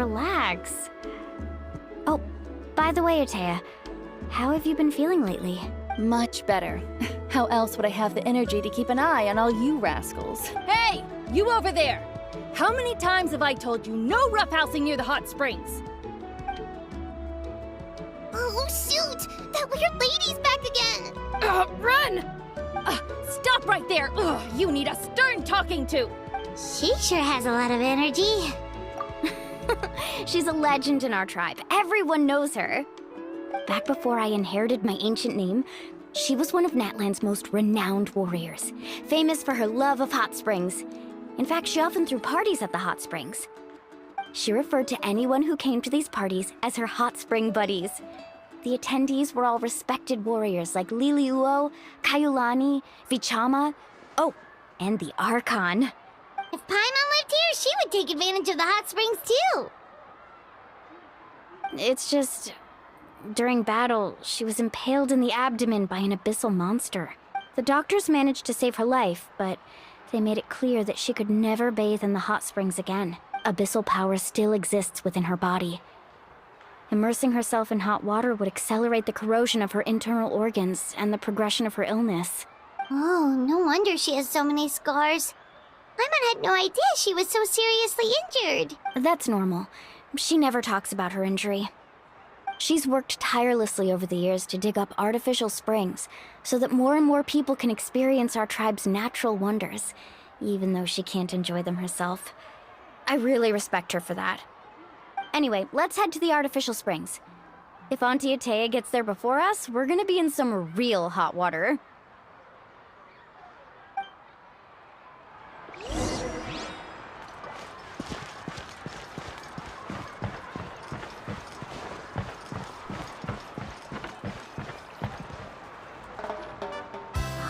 Oh, by the way, Atea, how have you been feeling lately? Much better. How else would I have the energy to keep an eye on all you rascals? Hey! You over there! How many times have I told you no roughhousing near the hot springs? Oh, shoot! That weird lady's back again! Run! Stop right there! You need a stern talking to! She sure has a lot of energy. She's a legend in our tribe. Everyone knows her. Back before I inherited my ancient name, she was one of Natlan's most renowned warriors, famous for her love of hot springs. In fact, she often threw parties at the hot springs. She referred to anyone who came to these parties as her hot spring buddies. The attendees were all respected warriors like Liliuo, Kaiulani, Vichama, and the Archon. If Paimon lived here, she would take advantage of the hot springs too. It's just, during battle, she was impaled in the abdomen by an abyssal monster. The doctors managed to save her life, but they made it clear that she could never bathe in the hot springs again. Abyssal power still exists within her body. Immersing herself in hot water would accelerate the corrosion of her internal organs and the progression of her illness. Oh, no wonder she has so many scars. Paimon had no idea she was so seriously injured. That's normal. She never talks about her injury. She's worked tirelessly over the years to dig up artificial springs so that more and more people can experience our tribe's natural wonders, even though she can't enjoy them herself. I really respect her for that. Anyway, let's head to the artificial springs. If Auntie Atea gets there before us, we're gonna be in some real hot water.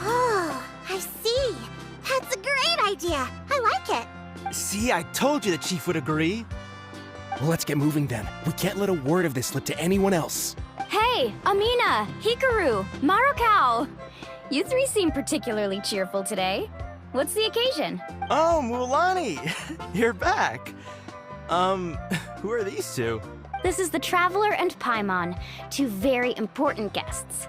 Oh, I see. That's a great idea. I like it. See, I told you the chief would agree. Well, let's get moving then. We can't let a word of this slip to anyone else. Hey, Amina, Hikaru, Marukao. You three seem particularly cheerful today. What's the occasion? Oh, Mualani! You're back. Who are these two? This is the Traveler and Paimon, two very important guests.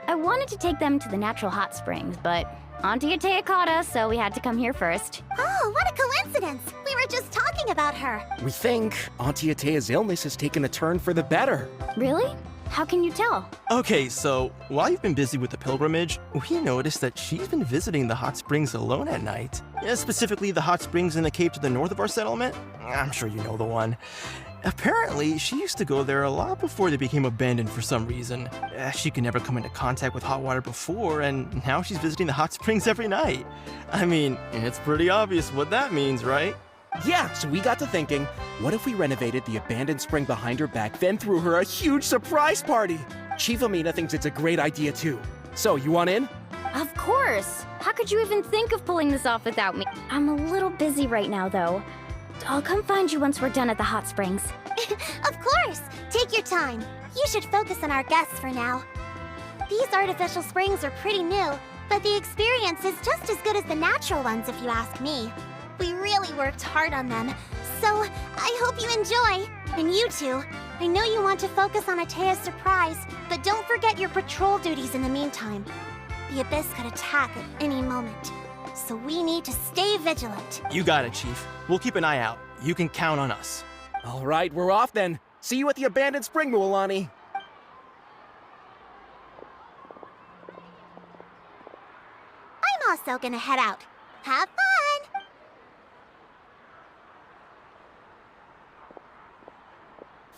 I wanted to take them to the natural hot springs, but Auntie Atea caught us, so we had to come here first. Oh, what a coincidence! We were just talking about her. We think Auntie Atea's illness has taken a turn for the better. Really? How can you tell? Okay, so while you've been busy with the pilgrimage, we noticed that she's been visiting the hot springs alone at night. Yeah, specifically the hot springs in the cave to the north of our settlement. I'm sure you know the one. Apparently, she used to go there a lot before they became abandoned for some reason. She could never come into contact with hot water before, and now she's visiting the hot springs every night. I mean, it's pretty obvious what that means, right? Yeah, so we got to thinking, what if we renovated the abandoned spring behind her back, then threw her a huge surprise party? Chief Amina thinks it's a great idea too. So, you want in? Of course! How could you even think of pulling this off without me? I'm a little busy right now, though. I'll come find you once we're done at the hot springs. Of course! Take your time. You should focus on our guests for now. These artificial springs are pretty new, but the experience is just as good as the natural ones if you ask me. We really worked hard on them, so I hope you enjoy. And you two, I know you want to focus on Atea's surprise, but don't forget your patrol duties in the meantime. The Abyss could attack at any moment, so we need to stay vigilant. You got it, Chief. We'll keep an eye out. You can count on us. All right, we're off then. See you at the abandoned spring, Mualani. I'm also gonna head out. Have fun!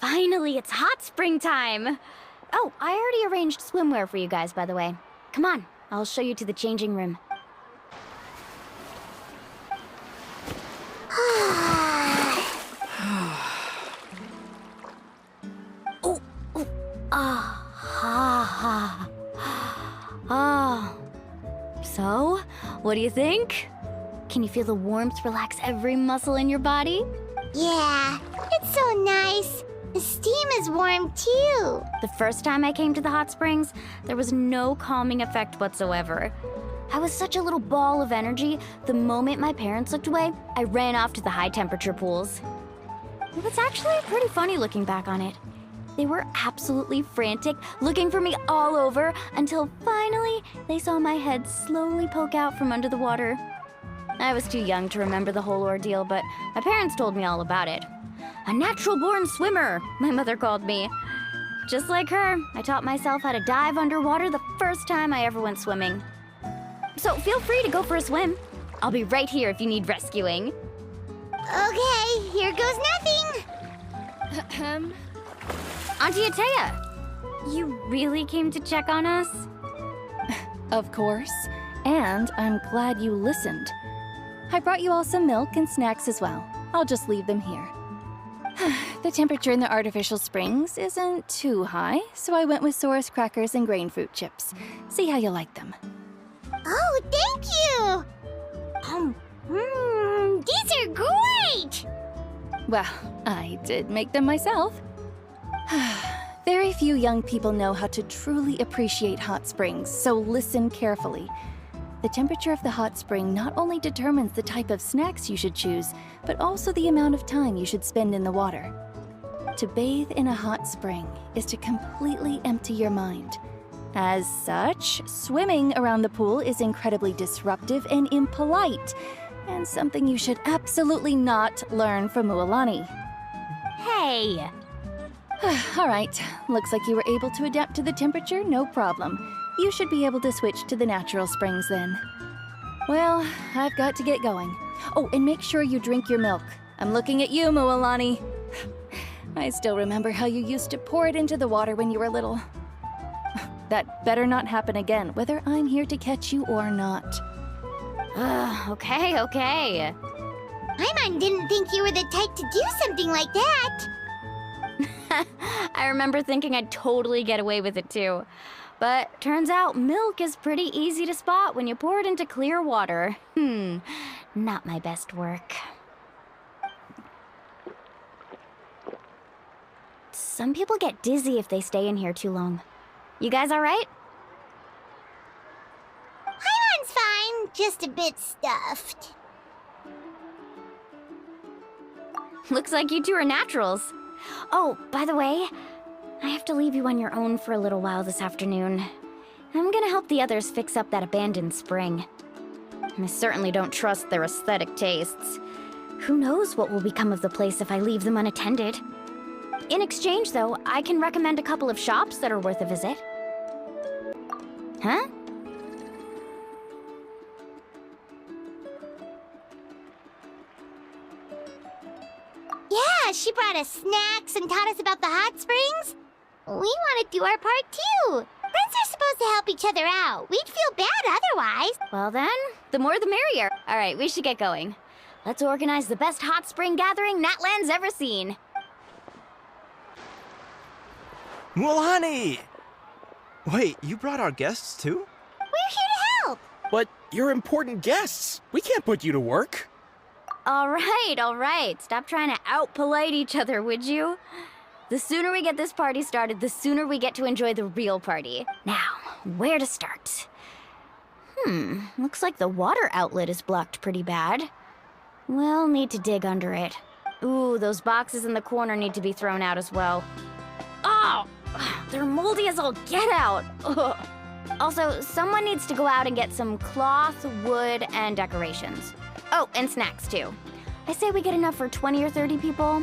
Finally, it's hot spring time! Oh, I already arranged swimwear for you guys, by the way. Come on, I'll show you to the changing room. So, what do you think? Can you feel the warmth relax every muscle in your body? Yeah, it's so nice. The steam is warm too. The first time I came to the hot springs, there was no calming effect whatsoever. I was such a little ball of energy, the moment my parents looked away, I ran off to the high temperature pools. It was actually pretty funny looking back on it. They were absolutely frantic, looking for me all over, until finally they saw my head slowly poke out from under the water. I was too young to remember the whole ordeal, but my parents told me all about it. A natural-born swimmer, my mother called me. Just like her, I taught myself how to dive underwater the first time I ever went swimming. So feel free to go for a swim. I'll be right here if you need rescuing. Okay, here goes nothing. Auntie Atea, you really came to check on us? Of course. And I'm glad you listened. I brought you all some milk and snacks as well. I'll just leave them here. The temperature in the artificial springs isn't too high, so I went with Saurus crackers and grain fruit chips. See how you like them. Oh, thank you! These are great! Well, I did make them myself. Very few young people know how to truly appreciate hot springs, so listen carefully. The temperature of the hot spring not only determines the type of snacks you should choose, but also the amount of time you should spend in the water. To bathe in a hot spring is to completely empty your mind. As such, swimming around the pool is incredibly disruptive and impolite, and something you should absolutely not learn from Mualani. Hey! All right, looks like you were able to adapt to the temperature, no problem. You should be able to switch to the natural springs then. Well, I've got to get going. Oh, and make sure you drink your milk. I'm looking at you, Mualani. I still remember how you used to pour it into the water when you were little. That better not happen again, whether I'm here to catch you or not. Okay. Paimon didn't think you were the type to do something like that. I remember thinking I'd totally get away with it too. But turns out milk is pretty easy to spot when you pour it into clear water. Not my best work. Some people get dizzy if they stay in here too long. You guys all right? Paimon's fine, just a bit stuffed. Looks like you two are naturals. Oh, by the way, I have to leave you on your own for a little while this afternoon. I'm gonna help the others fix up that abandoned spring. I certainly don't trust their aesthetic tastes. Who knows what will become of the place if I leave them unattended? In exchange, though, I can recommend a couple of shops that are worth a visit. Huh? Yeah, she brought us snacks and taught us about the hot springs. We want to do our part, too. Friends are supposed to help each other out. We'd feel bad otherwise. Well then, the more the merrier. All right, we should get going. Let's organize the best hot spring gathering Natland's ever seen. Mulani! Wait, you brought our guests too? We're here to help. But you're important guests. We can't put you to work. All right. Stop trying to out-polite each other, would you? The sooner we get this party started, the sooner we get to enjoy the real party. Now, where to start? Looks like the water outlet is blocked pretty bad. We'll need to dig under it. Ooh, those boxes in the corner need to be thrown out as well. Oh, they're moldy as all get out. Ugh. Also, someone needs to go out and get some cloth, wood, and decorations. Oh, and snacks too. I say we get enough for 20 or 30 people.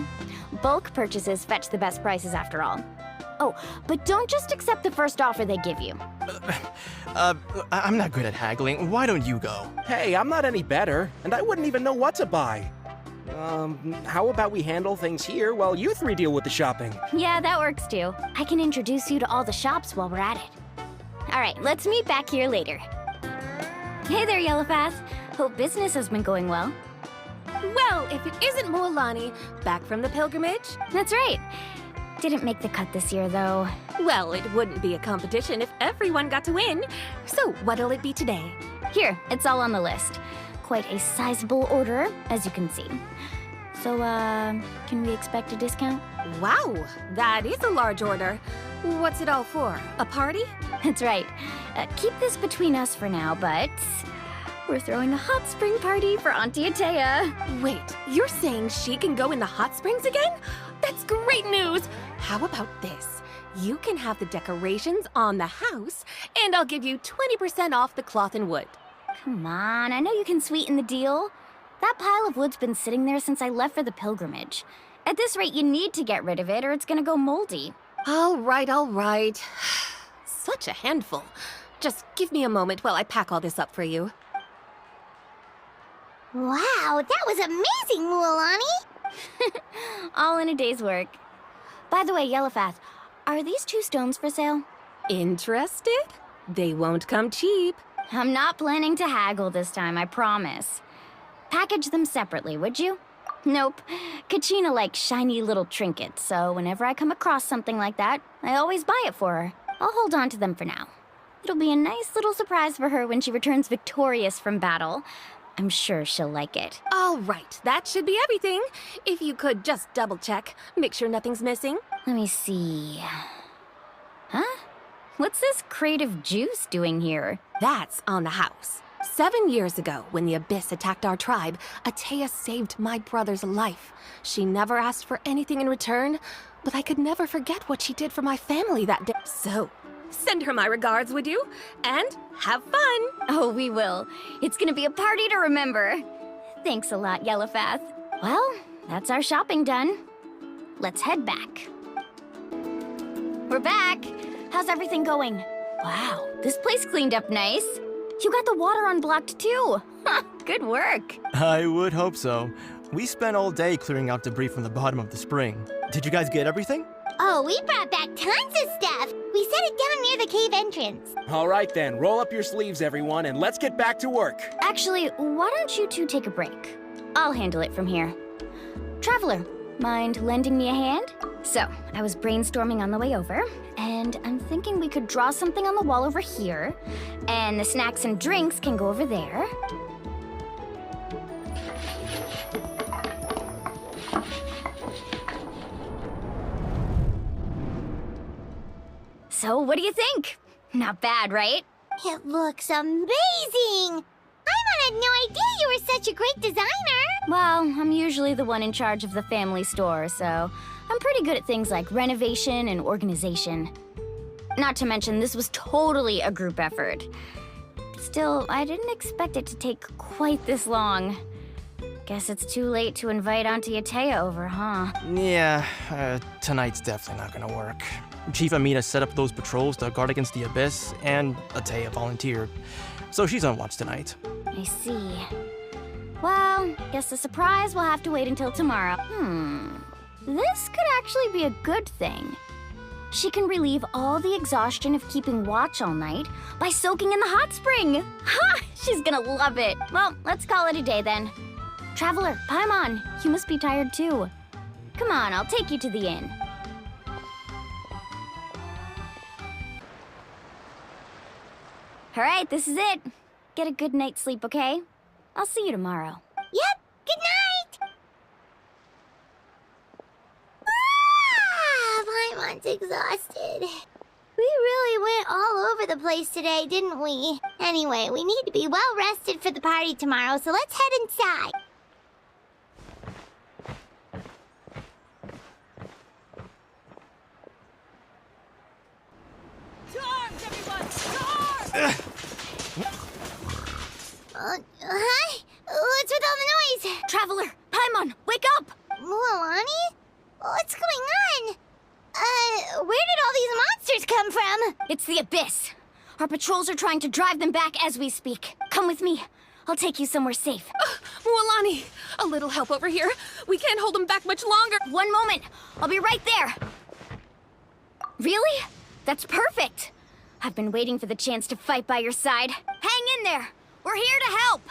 Bulk purchases fetch the best prices after all. Oh, but don't just accept the first offer they give you. I'm not good at haggling. Why don't you go? Hey, I'm not any better, and I wouldn't even know what to buy. How about we handle things here while you three deal with the shopping? Yeah, that works too. I can introduce you to all the shops while we're at it. All right, let's meet back here later. Hey there, Yellowpath. Hope business has been going well. Well, if it isn't Mualani, back from the pilgrimage? That's right. Didn't make the cut this year, though. Well, it wouldn't be a competition if everyone got to win. So what'll it be today? Here, it's all on the list. Quite a sizable order, as you can see. So, can we expect a discount? Wow, that is a large order. What's it all for? A party? That's right. Keep this between us for now, but we're throwing a hot spring party for Auntie Atea. Wait, you're saying she can go in the hot springs again? That's great news! How about this? You can have the decorations on the house, and I'll give you 20% off the cloth and wood. Come on, I know you can sweeten the deal. That pile of wood's been sitting there since I left for the pilgrimage. At this rate, you need to get rid of it or it's gonna go moldy. All right. Such a handful. Just give me a moment while I pack all this up for you. Wow, that was amazing, Mualani! All in a day's work. By the way, Yellowpath, are these 2 stones for sale? Interested? They won't come cheap. I'm not planning to haggle this time, I promise. Package them separately, would you? Nope. Kachina likes shiny little trinkets, so whenever I come across something like that, I always buy it for her. I'll hold on to them for now. It'll be a nice little surprise for her when she returns victorious from battle. I'm sure she'll like it. All right, that should be everything. If you could just double check, make sure nothing's missing. Let me see. Huh? What's this crate of juice doing here? That's on the house. 7 years ago, when the Abyss attacked our tribe, Atea saved my brother's life. She never asked for anything in return, but I could never forget what she did for my family that day. So, send her my regards, would you? And have fun! Oh, we will. It's gonna be a party to remember. Thanks a lot, Yellowpath. Well, that's our shopping done. Let's head back. We're back! How's everything going? Wow, this place cleaned up nice. You got the water unblocked too. Good work. I would hope so. We spent all day clearing out debris from the bottom of the spring. Did you guys get everything? Oh, we brought back tons of stuff. We set it down near the cave entrance. All right then, roll up your sleeves, everyone, and let's get back to work. Actually, why don't you two take a break? I'll handle it from here. Traveler, mind lending me a hand? So, I was brainstorming on the way over, and I'm thinking we could draw something on the wall over here, and the snacks and drinks can go over there. So, what do you think? Not bad, right? It looks amazing! I had no idea you were such a great designer! Well, I'm usually the one in charge of the family store, so I'm pretty good at things like renovation and organization. Not to mention, this was totally a group effort. Still, I didn't expect it to take quite this long. Guess it's too late to invite Auntie Atea over, huh? Yeah, tonight's definitely not gonna work. Chief Amina set up those patrols to guard against the Abyss, and Atea volunteered. So she's on watch tonight. I see. Well, guess the surprise will have to wait until tomorrow. This could actually be a good thing. She can relieve all the exhaustion of keeping watch all night by soaking in the hot spring. Ha! She's gonna love it. Well, let's call it a day then. Traveler, Paimon, you must be tired too. Come on, I'll take you to the inn. All right, this is it. Get a good night's sleep, okay? I'll see you tomorrow. Yep, good night! Paimon's exhausted. We really went all over the place today, didn't we? Anyway, we need to be well rested for the party tomorrow, so let's head inside. To arms, everyone! To arms! Hi? What's with all the noise? Traveler, Paimon, wake up! Mualani? What's going on? Where did all these monsters come from? It's the Abyss. Our patrols are trying to drive them back as we speak. Come with me. I'll take you somewhere safe. Mualani, a little help over here. We can't hold them back much longer. One moment. I'll be right there. Really? That's perfect. I've been waiting for the chance to fight by your side. Hang in there. We're here to help.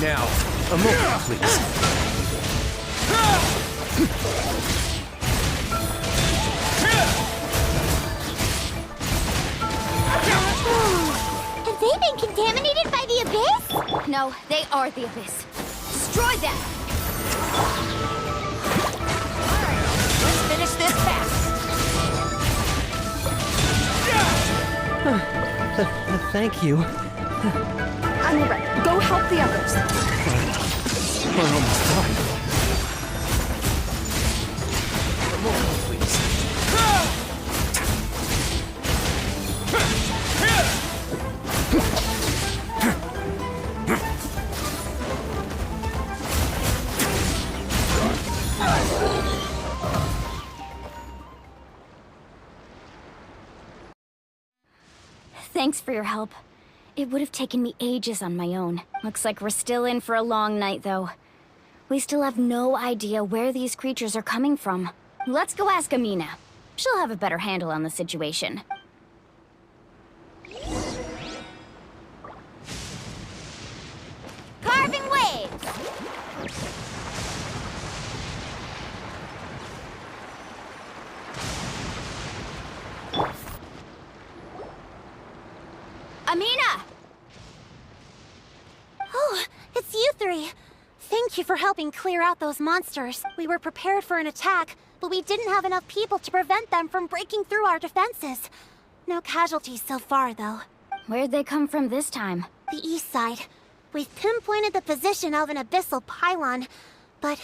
Now, a moment, please. Have they been contaminated by the Abyss? No, they are the Abyss. Destroy them! Alright, let's finish this fast. Thank you. I'm alright. Go help the others. We're almost done. A moment, please. Thanks for your help. It would have taken me ages on my own. Looks like we're still in for a long night, though. We still have no idea where these creatures are coming from. Let's go ask Amina. She'll have a better handle on the situation. Carving waves! Amina! Oh, it's you three. Thank you for helping clear out those monsters. We were prepared for an attack, but we didn't have enough people to prevent them from breaking through our defenses. No casualties so far, though. Where'd they come from this time? The east side. We've pinpointed the position of an abyssal pylon, but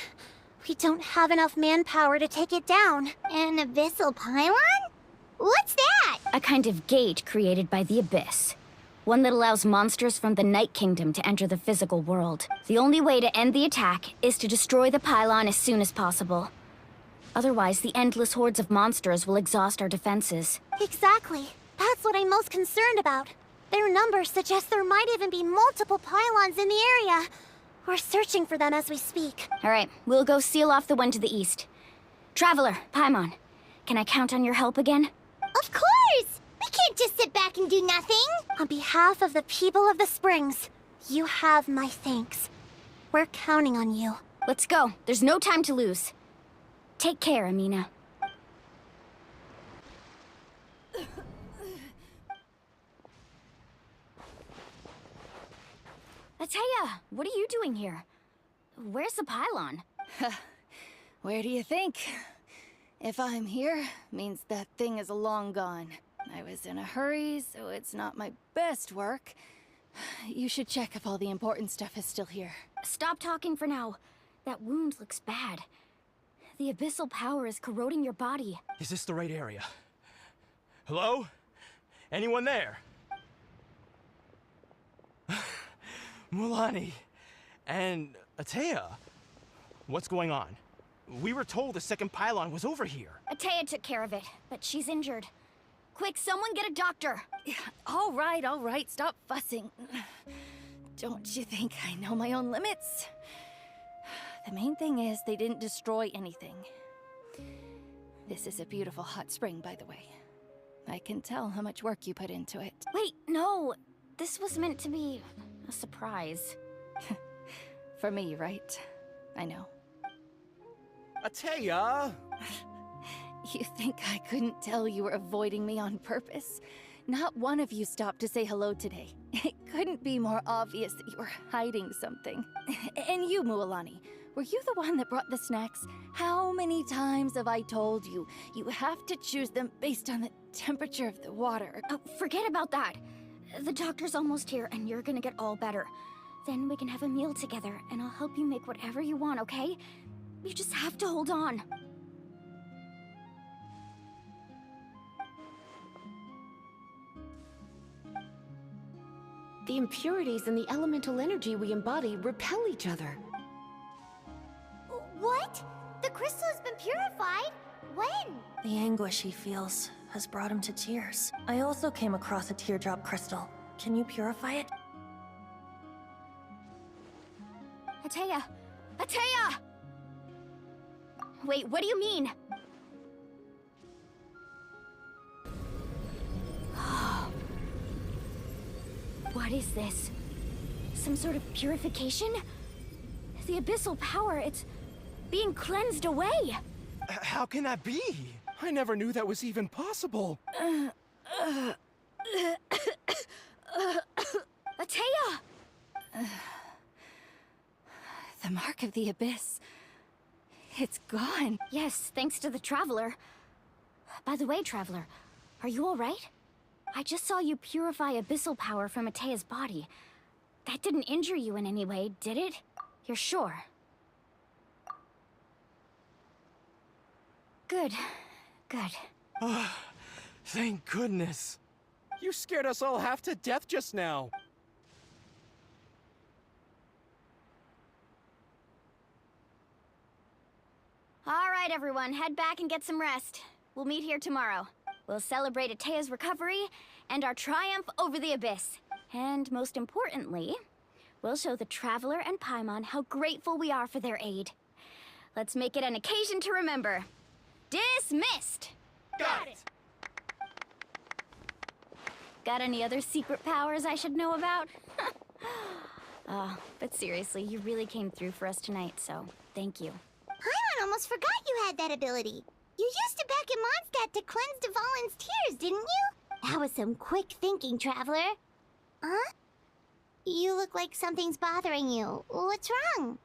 we don't have enough manpower to take it down. An abyssal pylon? What's that? A kind of gate created by the Abyss. One that allows monsters from the Night Kingdom to enter the physical world. The only way to end the attack is to destroy the pylon as soon as possible. Otherwise, the endless hordes of monsters will exhaust our defenses. Exactly. That's what I'm most concerned about. Their numbers suggest there might even be multiple pylons in the area. We're searching for them as we speak. All right, we'll go seal off the one to the east. Traveler, Paimon, can I count on your help again? Of course! We can't just sit back and do nothing! On behalf of the people of the Springs, you have my thanks. We're counting on you. Let's go. There's no time to lose. Take care, Amina. Atea, what are you doing here? Where's the pylon? Where do you think? If I'm here, means that thing is long gone. I was in a hurry, so it's not my best work. You should check if all the important stuff is still here. Stop talking for now. That wound looks bad. The abyssal power is corroding your body. Is this the right area? Hello? Anyone there? Mulani and Atea. What's going on? We were told the second pylon was over here. Atea took care of it, but she's injured. Quick, someone get a doctor! All right, stop fussing. Don't you think I know my own limits? The main thing is they didn't destroy anything. This is a beautiful hot spring, by the way. I can tell how much work you put into it. Wait, no! This was meant to be a surprise. For me, right? I know. Atea! You think I couldn't tell you were avoiding me on purpose? Not one of you stopped to say hello today. It couldn't be more obvious that you were hiding something. And you, Mualani, were you the one that brought the snacks? How many times have I told you, you have to choose them based on the temperature of the water? Oh, forget about that. The doctor's almost here, and you're gonna get all better. Then we can have a meal together, and I'll help you make whatever you want, okay? You just have to hold on. The impurities and the elemental energy we embody repel each other. What? The crystal has been purified? When? The anguish he feels has brought him to tears. I also came across a teardrop crystal. Can you purify it? Atea! Atea! Wait, what do you mean? What is this? Some sort of purification? The abyssal power, it's being cleansed away! How can that be? I never knew that was even possible. Atea! The mark of the abyss. It's gone. Yes, thanks to the Traveler. By the way, Traveler, are you alright? I just saw you purify abyssal power from Atea's body. That didn't injure you in any way, did it? You're sure? Good. Good. Oh, thank goodness. You scared us all half to death just now. Alright, everyone, head back and get some rest. We'll meet here tomorrow. We'll celebrate Atea's recovery and our triumph over the Abyss. And most importantly, we'll show the Traveler and Paimon how grateful we are for their aid. Let's make it an occasion to remember. Dismissed! Got it! Got any other secret powers I should know about? But seriously, you really came through for us tonight, so thank you. Paimon almost forgot you had that ability. You used it back in Mondstadt to cleanse Dvalin's tears, didn't you? That was some quick thinking, Traveler. Huh? You look like something's bothering you. What's wrong?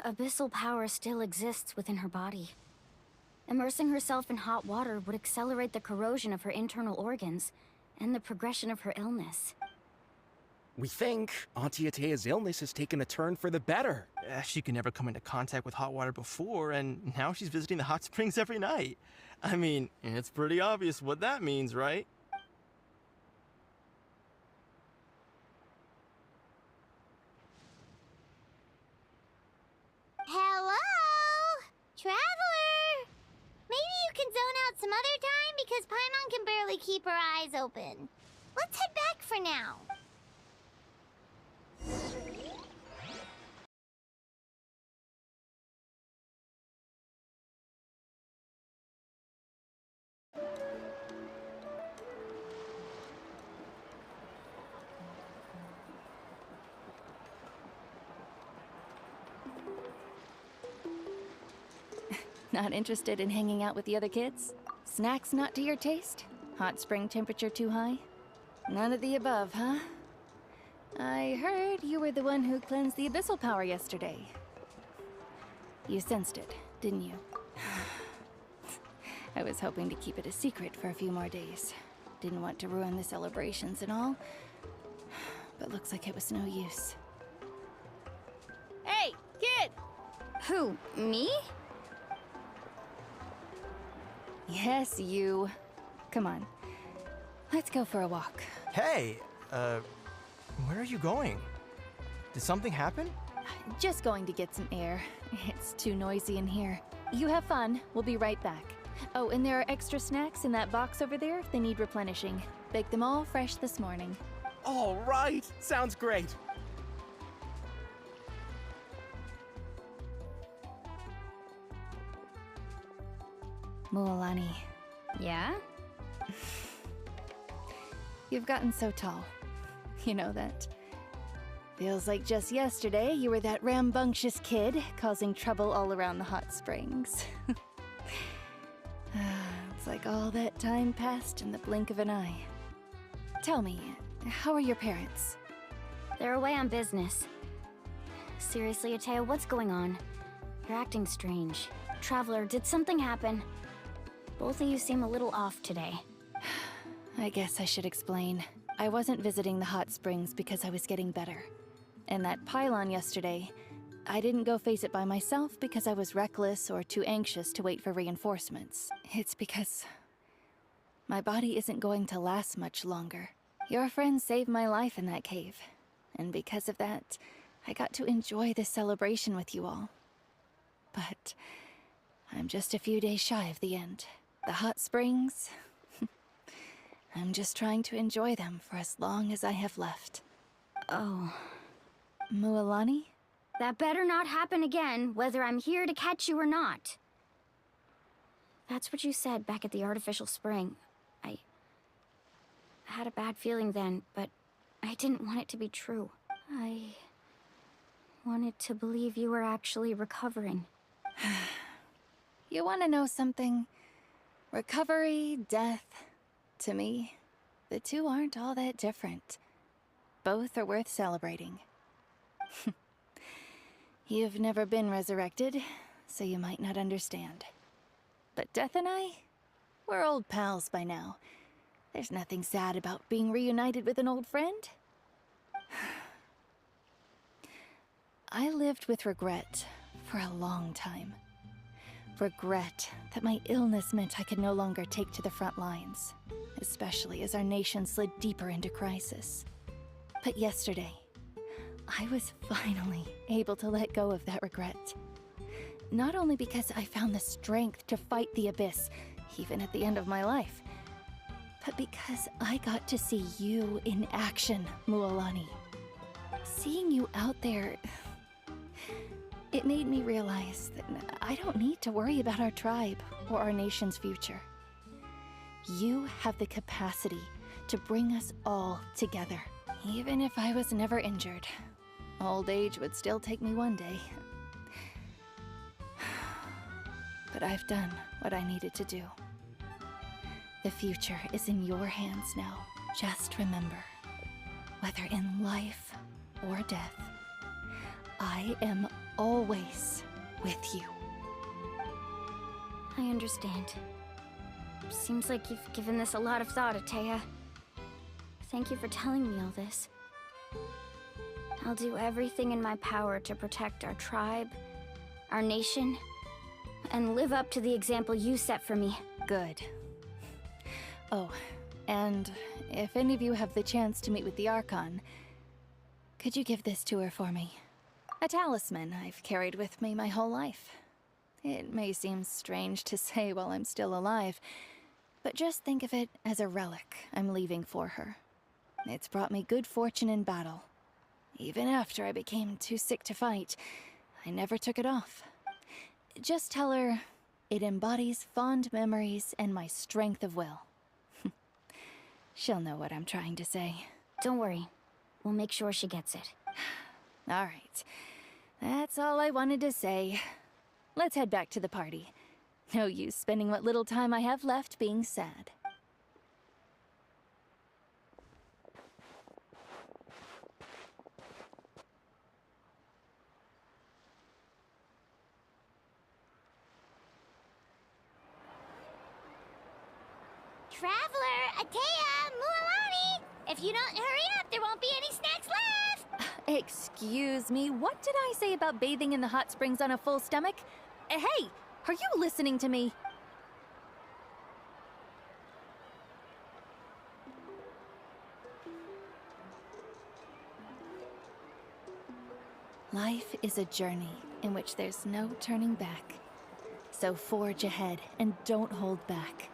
Abyssal power still exists within her body. Immersing herself in hot water would accelerate the corrosion of her internal organs and the progression of her illness. We think Auntie Atea's illness has taken a turn for the better. She could never come into contact with hot water before, and now she's visiting the hot springs every night. I mean, it's pretty obvious what that means, right? Hello? Traveler? Maybe you can zone out some other time because Paimon can barely keep her eyes open. Let's head back for now. Not interested in hanging out with the other kids? Snacks not to your taste? Hot spring temperature too high? None of the above, huh? I heard you were the one who cleansed the abyssal power yesterday. You sensed it, didn't you? I was hoping to keep it a secret for a few more days. Didn't want to ruin the celebrations and all, but looks like it was no use. Hey, kid! Who, me? Yes, you. Come on. Let's go for a walk. Hey, where are you going? Did something happen? Just going to get some air. It's too noisy in here. You have fun. We'll be right back. Oh, and there are extra snacks in that box over there if they need replenishing. Baked them all fresh this morning. All right, sounds great. Mualani, Yeah? you've gotten so tall. You know that. Feels like just yesterday you were that rambunctious kid causing trouble all around the hot springs. It's like all that time passed in the blink of an eye. Tell me, how are your parents? They're away on business. Seriously, Atea, what's going on? You're acting strange. Traveler, did something happen? Both of you seem a little off today. I guess I should explain. I wasn't visiting the hot springs because I was getting better. And that pylon yesterday, I didn't go face it by myself because I was reckless or too anxious to wait for reinforcements. It's because my body isn't going to last much longer. Your friend saved my life in that cave. And because of that, I got to enjoy this celebration with you all. But I'm just a few days shy of the end. The hot springs, I'm just trying to enjoy them for as long as I have left. Oh. Mualani? That better not happen again, whether I'm here to catch you or not. That's what you said back at the artificial spring. I had a bad feeling then, but I didn't want it to be true. I wanted to believe you were actually recovering. You want to know something? Recovery, death, to me, the two aren't all that different. Both are worth celebrating. You've never been resurrected, so you might not understand. But Death and I, we're old pals by now. There's nothing sad about being reunited with an old friend. I lived with regret for a long time. Regret that my illness meant I could no longer take to the front lines, especially as our nation slid deeper into crisis. But yesterday, I was finally able to let go of that regret. Not only because I found the strength to fight the abyss, even at the end of my life, but because I got to see you in action, Mualani. Seeing you out there, it made me realize that I don't need to worry about our tribe or our nation's future. You have the capacity to bring us all together. Even if I was never injured, old age would still take me one day. But I've done what I needed to do. The future is in your hands now. Just remember, whether in life or death, I am always with you. I understand. Seems like you've given this a lot of thought, Atea. Thank you for telling me all this. I'll do everything in my power to protect our tribe, our nation, and live up to the example you set for me. Good. Oh, and if any of you have the chance to meet with the Archon, could you give this to her for me? A talisman I've carried with me my whole life. It may seem strange to say while I'm still alive, but just think of it as a relic I'm leaving for her. It's brought me good fortune in battle. Even after I became too sick to fight, I never took it off. Just tell her it embodies fond memories and my strength of will. She'll know what I'm trying to say. Don't worry. We'll make sure she gets it. All right. That's all I wanted to say. Let's head back to the party. No use spending what little time I have left being sad. Traveler, Atea, Mualani! If you don't hurry up, there won't be any snacks left! Excuse me, what did I say about bathing in the hot springs on a full stomach? Hey, are you listening to me? Life is a journey in which there's no turning back. So forge ahead and don't hold back.